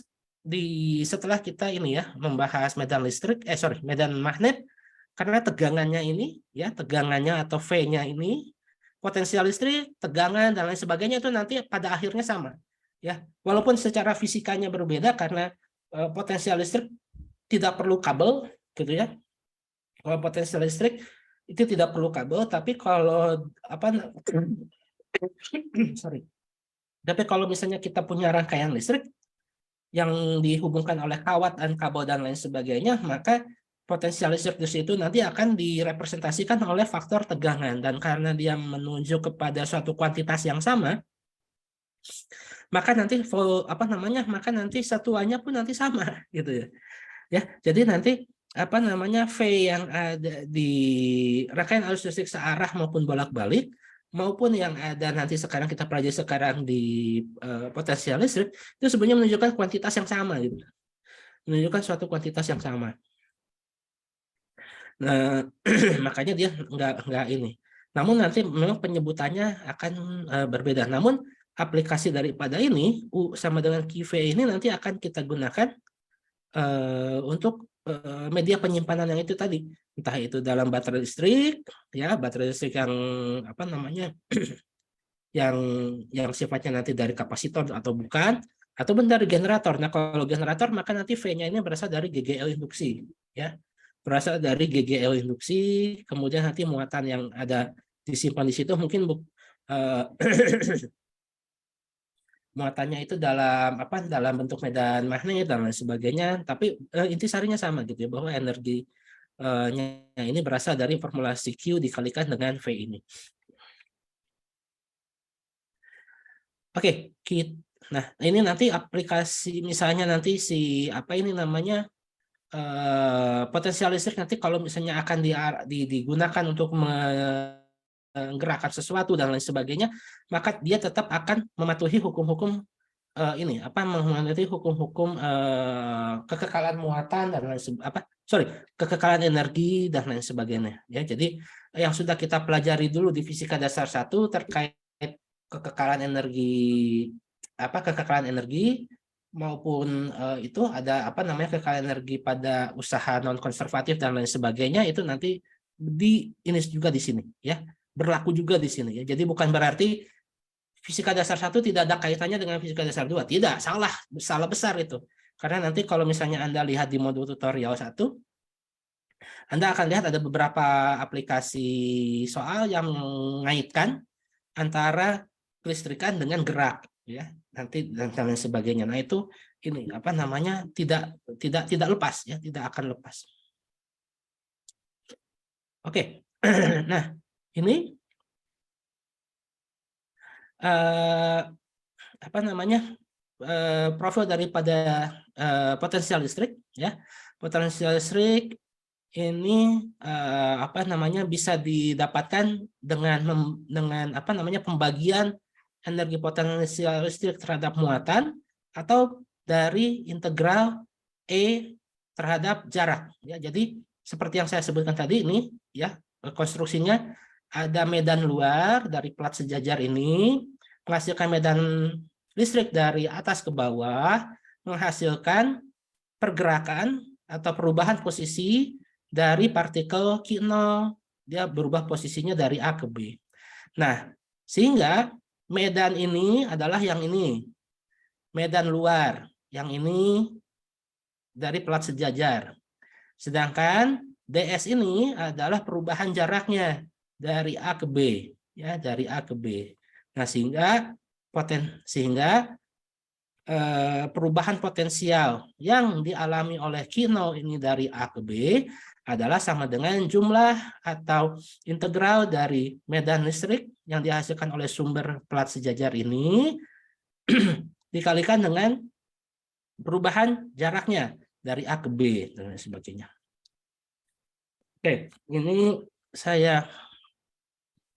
setelah kita ini ya, membahas medan listrik, medan magnet, karena tegangannya ini ya, tegangannya atau V-nya ini, potensial listrik, tegangan dan lain sebagainya itu nanti pada akhirnya sama ya. Walaupun secara fisikanya berbeda karena potensial listrik tidak perlu kabel gitu ya. Kalau potensial listrik itu tidak perlu kabel, tapi kalau apa sorry. Tapi kalau misalnya kita punya rangkaian listrik yang dihubungkan oleh kawat dan kabel dan lain sebagainya, maka potensial listrik di situ nanti akan direpresentasikan oleh faktor tegangan, dan karena dia menunjuk kepada suatu kuantitas yang sama, maka nanti maka nanti satuannya pun nanti sama gitu ya. Ya, jadi nanti apa namanya V yang ada di rangkaian arus listrik searah maupun bolak-balik maupun yang ada nanti sekarang kita pelajari sekarang di potensial listrik itu sebenarnya menunjukkan kuantitas yang sama gitu. Menunjukkan suatu kuantitas yang sama. Nah, makanya dia enggak ini. Namun nanti memang penyebutannya akan berbeda. Namun aplikasi daripada ini U sama dengan QV ini nanti akan kita gunakan untuk media penyimpanan yang itu tadi, entah itu dalam baterai listrik ya, baterai listrik yang apa namanya yang sifatnya nanti dari kapasitor atau bukan, ataupun dari generator. Nah, kalau generator maka nanti V-nya ini berasal dari GGL induksi ya, berasal dari GGL induksi, kemudian nanti muatan yang ada disimpan di situ mungkin muatannya itu dalam bentuk medan magnet dan lain sebagainya, tapi intisarinya sama gitu ya, bahwa energi ini berasal dari formulasi Q dikalikan dengan V ini. Oke, nah ini nanti aplikasi misalnya nanti apa ini namanya potensial listrik nanti kalau misalnya akan digunakan untuk menggerakkan sesuatu dan lain sebagainya, maka dia tetap akan mematuhi hukum-hukum mematuhi hukum-hukum kekekalan muatan dan lain kekekalan energi dan lain sebagainya ya. Jadi yang sudah kita pelajari dulu di fisika dasar 1 terkait kekekalan energi maupun itu ada kekekalan energi pada usaha non konservatif dan lain sebagainya, itu nanti ini juga di sini ya, berlaku juga di sini ya. Jadi bukan berarti fisika dasar 1 tidak ada kaitannya dengan fisika dasar 2. Tidak, salah besar itu. Karena nanti kalau misalnya Anda lihat di modul tutorial 1, Anda akan lihat ada beberapa aplikasi soal yang mengaitkan antara kelistrikan dengan gerak ya. Nanti dan lain sebagainya. Nah, itu ini tidak lepas ya, tidak akan lepas. Oke. Nah, ini apa namanya profil daripada potensial listrik, ya. Potensial listrik ini apa namanya bisa didapatkan dengan apa namanya pembagian energi potensial listrik terhadap muatan atau dari integral E terhadap jarak, ya. Jadi seperti yang saya sebutkan tadi ini, ya, konstruksinya ada medan luar dari plat sejajar ini menghasilkan medan listrik dari atas ke bawah, menghasilkan pergerakan atau perubahan posisi dari partikel Q0. Dia berubah posisinya dari A ke B. Nah, sehingga medan ini adalah yang ini, medan luar. Yang ini dari plat sejajar. Sedangkan DS ini adalah perubahan jaraknya dari A ke B, ya, dari A ke B. Nah, sehingga perubahan potensial yang dialami oleh Q0 ini dari A ke B adalah sama dengan jumlah atau integral dari medan listrik yang dihasilkan oleh sumber plat sejajar ini dikalikan dengan perubahan jaraknya dari A ke B dan sebagainya. Oke, ini saya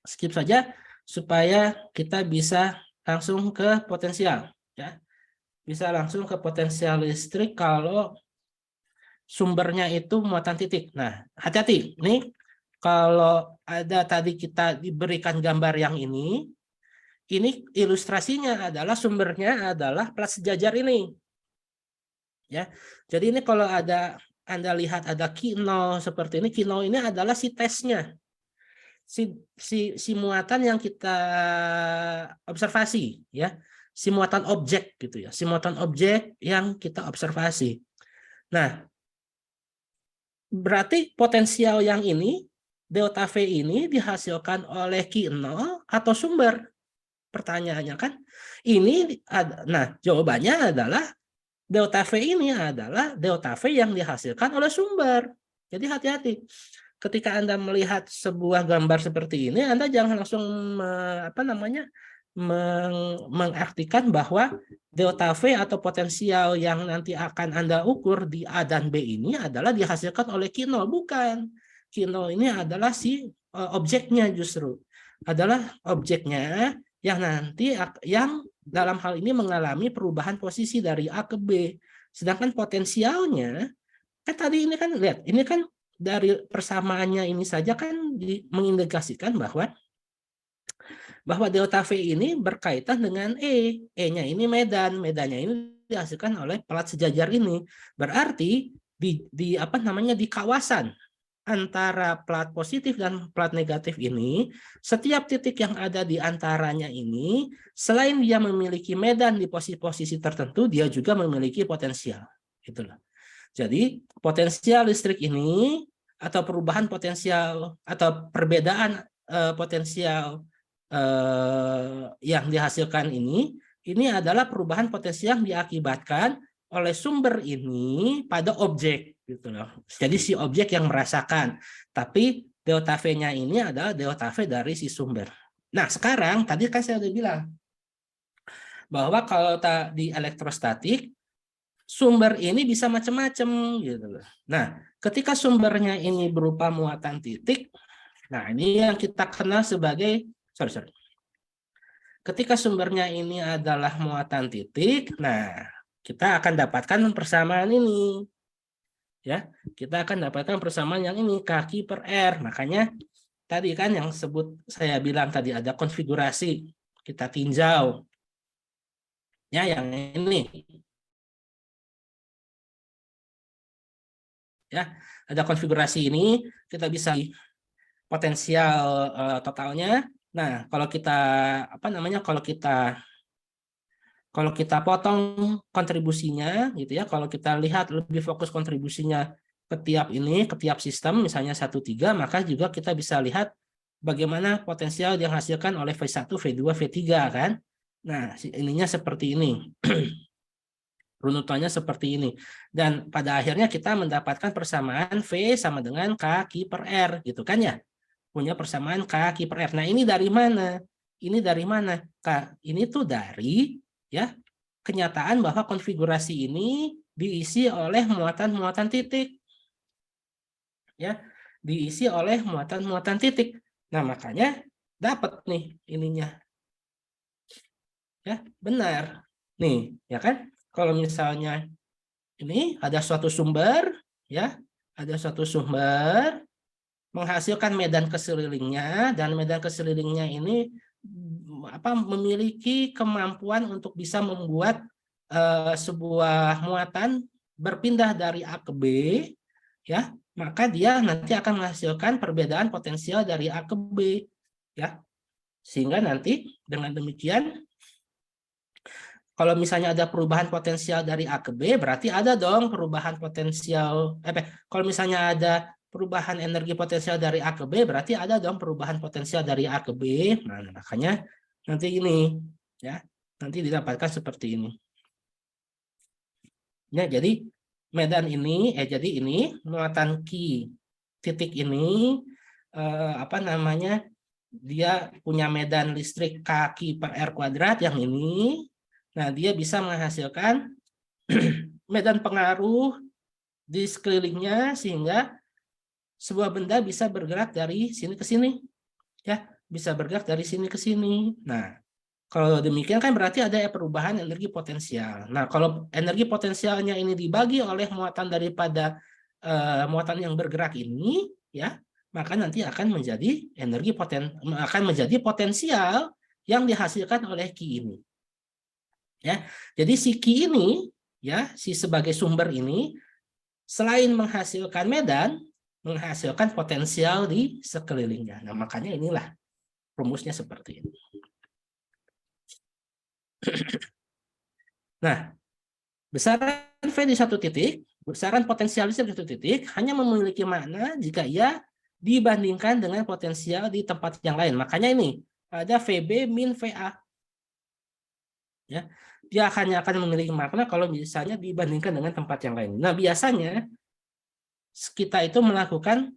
skip saja supaya kita bisa langsung ke potensial, ya. Bisa langsung ke potensial listrik kalau sumbernya itu muatan titik. Nah, hati-hati. Nih, kalau ada tadi kita diberikan gambar yang ini ilustrasinya adalah sumbernya adalah plat sejajar ini. Ya. Jadi ini kalau ada Anda lihat ada Q0 seperti ini, Q0 ini adalah si tesnya. Si muatan yang kita observasi, ya. Si muatan objek gitu ya. Si muatan objek yang kita observasi. Nah, berarti potensial yang ini, delta V ini dihasilkan oleh Q0 atau sumber? Pertanyaannya kan. Nah, jawabannya adalah delta V ini adalah delta V yang dihasilkan oleh sumber. Jadi hati-hati. Ketika Anda melihat sebuah gambar seperti ini, Anda jangan langsung mengartikan bahwa delta V atau potensial yang nanti akan Anda ukur di A dan B ini adalah dihasilkan oleh Q0. Bukan. Q0 ini adalah si objeknya justru. Adalah objeknya yang nanti yang dalam hal ini mengalami perubahan posisi dari A ke B. Sedangkan potensialnya, kan tadi ini kan lihat, ini kan dari persamaannya ini saja kan mengindikasikan bahwa delta V ini berkaitan dengan E. E-nya ini medannya ini dihasilkan oleh plat sejajar ini. Berarti di apa namanya di kawasan antara plat positif dan plat negatif ini, setiap titik yang ada di antaranya ini, selain dia memiliki medan di posisi-posisi tertentu, dia juga memiliki potensial. Itulah. Jadi potensial listrik ini atau perubahan potensial atau perbedaan potensial yang dihasilkan ini adalah perubahan potensial yang diakibatkan oleh sumber ini pada objek gitu loh. Jadi si objek yang merasakan, tapi delta V-nya ini adalah delta V dari si sumber. Nah, sekarang tadi kan saya udah bilang bahwa kalau di elektrostatik sumber ini bisa macam-macam gitu loh. Nah, ketika sumbernya ini berupa muatan titik, nah ini yang kita kenal sebagai ketika sumbernya ini adalah muatan titik, nah kita akan dapatkan persamaan ini. Ya, kita akan dapatkan persamaan yang ini kaki per R. Makanya tadi kan yang saya bilang tadi ada konfigurasi. Kita tinjau. Ya, yang ini. Ya, ada konfigurasi ini, kita bisa potensial totalnya. Nah, kalau kita kalau kita potong kontribusinya gitu ya, kalau kita lihat lebih fokus kontribusinya ke tiap sistem misalnya 1,3, maka juga kita bisa lihat bagaimana potensial yang dihasilkan oleh V1, V2, V3 kan. Nah, ininya seperti ini. Runutannya seperti ini. Dan pada akhirnya kita mendapatkan persamaan V sama dengan K Q per R gitu kan ya. punya persamaan kaki per R. Nah, ini dari mana? Ini dari mana? Ini tuh dari ya kenyataan bahwa konfigurasi ini diisi oleh muatan-muatan titik. Ya, diisi oleh muatan-muatan titik. Nah, makanya dapat nih ininya. Ya, benar. Nih, ya kan? Kalau misalnya ini ada suatu sumber, ya, ada suatu sumber menghasilkan medan keselilingnya, dan medan keselilingnya ini memiliki kemampuan untuk bisa membuat sebuah muatan berpindah dari A ke B, ya, maka dia nanti akan menghasilkan perbedaan potensial dari A ke B, ya, sehingga nanti dengan demikian kalau misalnya ada perubahan potensial dari A ke B, berarti ada dong perubahan potensial. Kalau misalnya ada perubahan energi potensial dari A ke B, berarti ada dong perubahan potensial dari A ke B. Nah, makanya nanti ini, ya, nanti didapatkan seperti ini. Ya, jadi medan ini, jadi ini muatan Q titik ini, dia punya medan listrik kaki per R kuadrat yang ini. Nah, dia bisa menghasilkan medan pengaruh di sekelilingnya sehingga sebuah benda bisa bergerak dari sini ke sini, ya, bisa bergerak dari sini ke sini. Nah, kalau demikian kan berarti ada perubahan energi potensial. Nah, kalau energi potensialnya ini dibagi oleh muatan daripada muatan yang bergerak ini, ya, maka nanti akan menjadi potensial yang dihasilkan oleh Q ini. Ya, jadi si Q ini, ya, si sebagai sumber ini selain menghasilkan medan, menghasilkan potensial di sekelilingnya. Nah, makanya inilah rumusnya seperti ini. Nah, besaran V di satu titik, besaran potensial listrik di satu titik hanya memiliki makna jika ia dibandingkan dengan potensial di tempat yang lain. Makanya ini ada VB min VA. Ya, dia hanya akan memiliki makna kalau misalnya dibandingkan dengan tempat yang lain. Nah, biasanya kita itu melakukan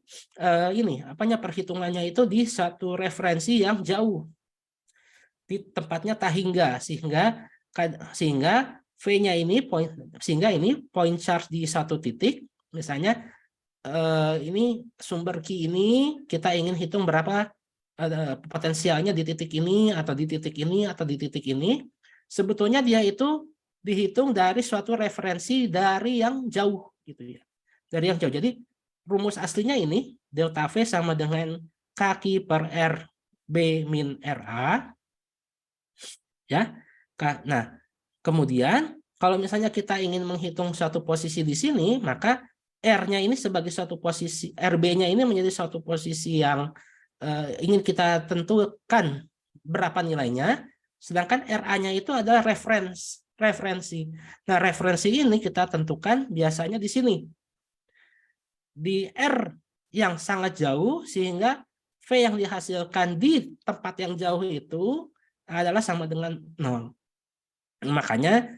perhitungannya itu di satu referensi yang jauh, di tempatnya Tahingga, sehingga V-nya ini point charge di satu titik. Misalnya ini sumber Q ini kita ingin hitung berapa potensialnya di titik ini atau di titik ini atau di titik ini. Sebetulnya dia itu dihitung dari suatu referensi dari yang jauh gitu ya. Dari yang jauh. Jadi rumus aslinya ini delta V sama dengan kaki per R B min RA. Ya. Nah, kemudian kalau misalnya kita ingin menghitung suatu posisi di sini, maka R-nya ini sebagai suatu posisi, RB-nya ini menjadi suatu posisi yang ingin kita tentukan berapa nilainya, sedangkan RA-nya itu adalah referensi. Nah, referensi ini kita tentukan biasanya di sini. Di R yang sangat jauh, sehingga V yang dihasilkan di tempat yang jauh itu adalah sama dengan 0. Makanya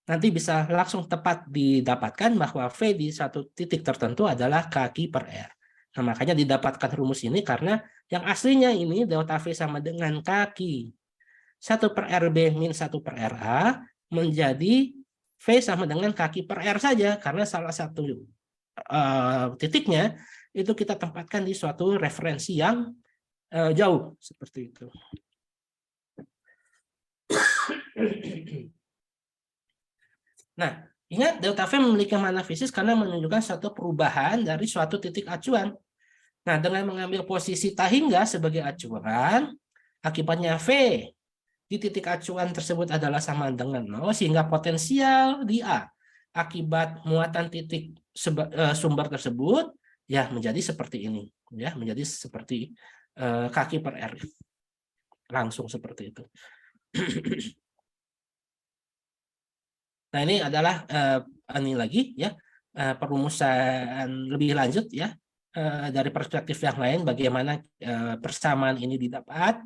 nanti bisa langsung tepat didapatkan bahwa V di satu titik tertentu adalah kaki per R. Nah, makanya didapatkan rumus ini karena yang aslinya ini delta V sama dengan kaki 1 per RB min 1 per RA menjadi V sama dengan kaki per R saja, karena salah satu titiknya itu kita tempatkan di suatu referensi yang jauh, seperti itu. Nah, ingat delta V memiliki makna fisik karena menunjukkan suatu perubahan dari suatu titik acuan. Nah, dengan mengambil posisi Tahingga sebagai acuan, akibatnya V di titik acuan tersebut adalah sama dengan 0, sehingga potensial di A akibat muatan titik sumber tersebut ya menjadi seperti ini, ya, menjadi seperti kaki per R. Langsung seperti itu. Nah, ini adalah ini lagi ya perumusan lebih lanjut ya dari perspektif yang lain bagaimana persamaan ini didapat.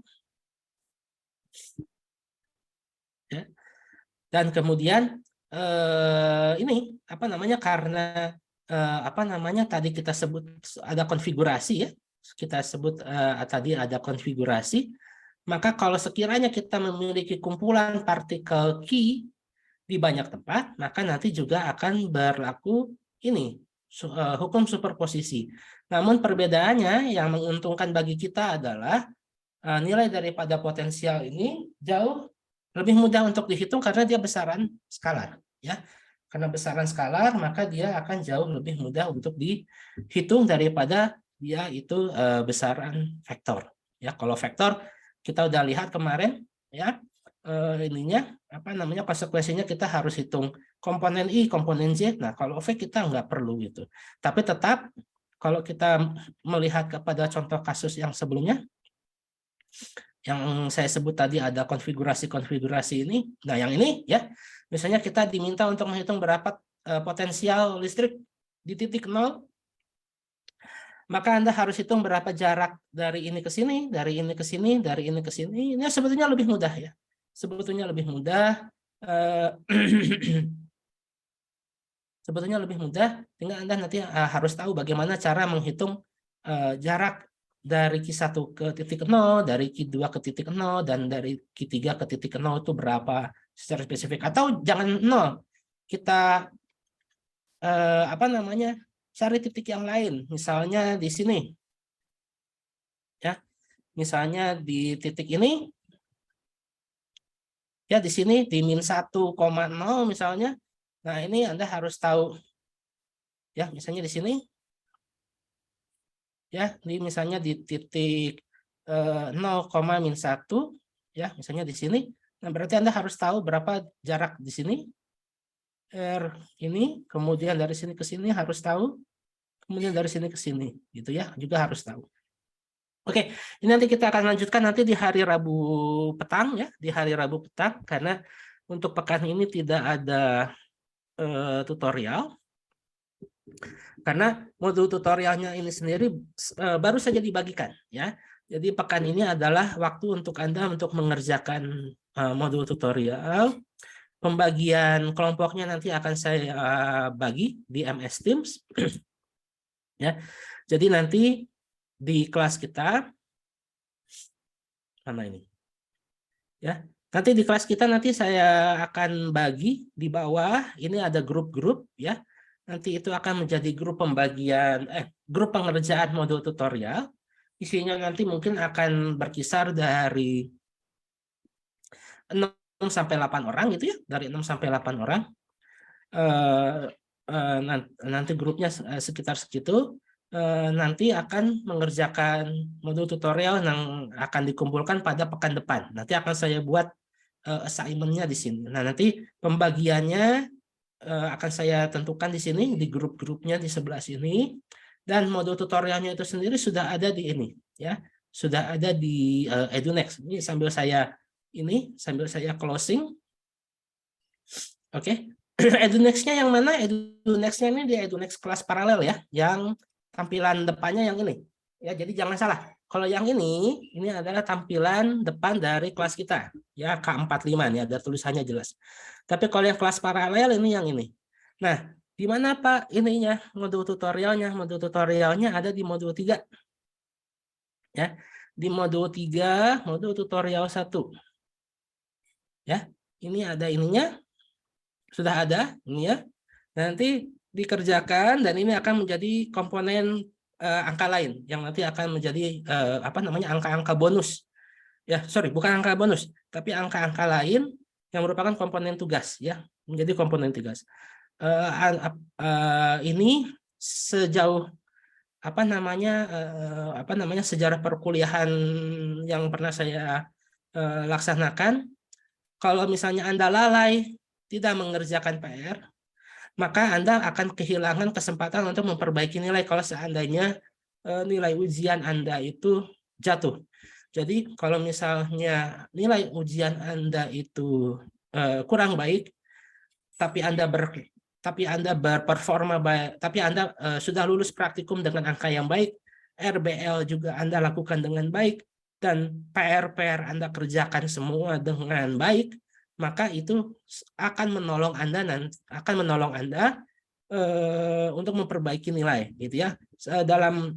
Ya. Dan kemudian ini karena tadi kita sebut ada konfigurasi ya, kita sebut tadi ada konfigurasi, maka kalau sekiranya kita memiliki kumpulan partikel key di banyak tempat, maka nanti juga akan berlaku ini hukum superposisi. Namun perbedaannya yang menguntungkan bagi kita adalah nilai daripada potensial ini jauh lebih mudah untuk dihitung karena dia besaran skalar, ya. Karena besaran skalar, maka dia akan jauh lebih mudah untuk dihitung daripada dia itu besaran vektor. Ya, kalau vektor kita udah lihat kemarin, ya, ininya apa namanya konsekuensinya kita harus hitung komponen I, komponen Z. Nah, kalau V kita nggak perlu gitu. Tapi tetap kalau kita melihat kepada contoh kasus yang sebelumnya, yang saya sebut tadi ada konfigurasi-konfigurasi ini. Nah, yang ini ya, misalnya kita diminta untuk menghitung berapa potensial listrik di titik nol, maka Anda harus hitung berapa jarak dari ini ke sini, dari ini ke sini, dari ini ke sini. Ini sebetulnya lebih mudah ya. Sebetulnya lebih mudah. Sebetulnya lebih mudah, tinggal Anda nanti harus tahu bagaimana cara menghitung jarak dari Q1 ke titik 0, dari Q2 ke titik 0, dan dari Q3 ke titik 0 itu berapa secara spesifik. Atau jangan 0, kita apa namanya, cari titik yang lain, misalnya di sini. Ya, misalnya di titik ini, ya di sini di min 1,0 misalnya. Nah, ini Anda harus tahu, ya misalnya di sini, ya di misalnya di titik 0,-1, ya misalnya di sini. Nah, berarti Anda harus tahu berapa jarak di sini R ini, kemudian dari sini ke sini harus tahu, kemudian dari sini ke sini gitu ya, juga harus tahu. Oke, ini nanti kita akan lanjutkan nanti di hari Rabu petang ya, di hari Rabu petang, karena untuk pekan ini tidak ada tutorial. Karena modul tutorialnya ini sendiri baru saja dibagikan ya. Jadi pekan ini adalah waktu untuk Anda untuk mengerjakan modul tutorial. Pembagian kelompoknya nanti akan saya bagi di MS Teams. Ya. Jadi nanti di kelas kita mana ini? Ya. Nanti di kelas kita nanti saya akan bagi di bawah ini ada grup-grup ya. Nanti itu akan menjadi grup pembagian grup pengerjaan modul tutorial. Isinya nanti mungkin akan berkisar dari 6 sampai 8 orang gitu ya, dari 6 sampai 8 orang. Nanti grupnya sekitar segitu. Nanti akan mengerjakan modul tutorial yang akan dikumpulkan pada pekan depan. Nanti akan saya buat assignment-nya di sini. Nah, nanti pembagiannya akan saya tentukan di sini, di grup-grupnya di sebelah sini, dan modul tutorialnya itu sendiri sudah ada di ini, ya, sudah ada di EduNext. Ini sambil saya closing, oke. EduNext-nya yang mana? EduNext-nya ini di EduNext kelas paralel ya, yang tampilan depannya yang ini, ya. Jadi jangan salah. Kalau yang ini adalah tampilan depan dari kelas kita, ya K45 nih, ada tulisannya jelas. Tapi kalau yang kelas paralel ini yang ini. Nah, di mana Pak ininya modul tutorialnya? Modul tutorialnya ada di modul 3. Ya. Di modul 3, modul tutorial 1. Ya. Ini ada ininya. Sudah ada ini ya. Nanti dikerjakan dan ini akan menjadi komponen angka lain yang nanti akan menjadi apa namanya angka-angka bonus. Ya, sorry, bukan angka bonus, tapi angka-angka lain yang merupakan komponen tugas ya, menjadi komponen tugas. Ini sejauh apa namanya sejarah perkuliahan yang pernah saya laksanakan, kalau misalnya Anda lalai tidak mengerjakan PR, maka Anda akan kehilangan kesempatan untuk memperbaiki nilai kalau seandainya nilai ujian Anda itu jatuh. Jadi kalau misalnya nilai ujian Anda itu kurang baik, tapi Anda berperforma baik, tapi Anda sudah lulus praktikum dengan angka yang baik, RBL juga Anda lakukan dengan baik, dan PR Anda kerjakan semua dengan baik, maka itu akan menolong Anda untuk memperbaiki nilai, gitu ya. Dalam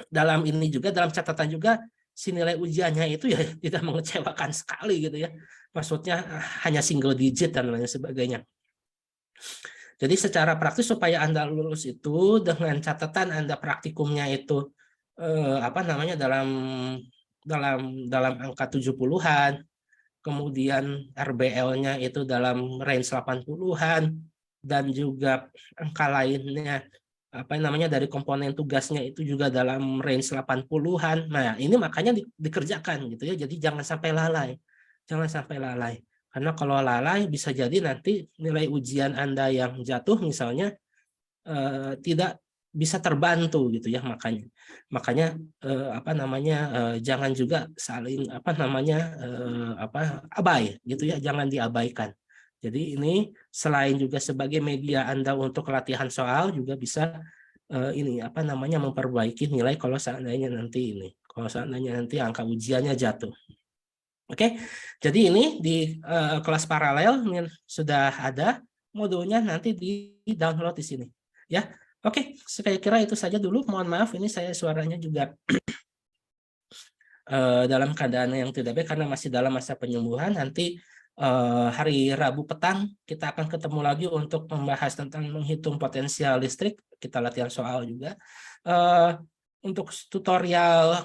dalam ini juga, dalam catatan juga, si nilai ujiannya itu ya tidak mengecewakan sekali gitu ya. Maksudnya hanya single digit dan lain sebagainya. Jadi secara praktis supaya Anda lulus itu dengan catatan Anda praktikumnya itu apa namanya dalam angka 70-an, kemudian RBL-nya itu dalam range 80-an, dan juga angka lainnya apa namanya dari komponen tugasnya itu juga dalam range 80-an. Nah, ini makanya dikerjakan gitu ya. Jadi jangan sampai lalai. Jangan sampai lalai. Karena kalau lalai bisa jadi nanti nilai ujian Anda yang jatuh misalnya tidak bisa terbantu gitu ya, makanya apa namanya jangan juga saling apa namanya abai gitu ya, jangan diabaikan. Jadi ini selain juga sebagai media Anda untuk latihan soal, juga bisa ini apa namanya memperbaiki nilai kalau seandainya nanti angka ujiannya jatuh. Oke, jadi ini di kelas paralel ini sudah ada modulnya, nanti di download di sini ya. Oke, saya kira itu saja dulu. Mohon maaf ini saya suaranya juga dalam keadaan yang tidak baik karena masih dalam masa penyembuhan. Nanti hari Rabu petang kita akan ketemu lagi untuk membahas tentang menghitung potensial listrik. Kita latihan soal juga. Untuk tutorial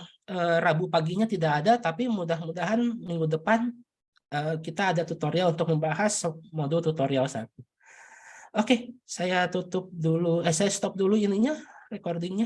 Rabu paginya tidak ada, tapi mudah-mudahan minggu depan kita ada tutorial untuk membahas modul tutorial 1. Oke, saya tutup dulu, saya stop dulu ininya, recordingnya.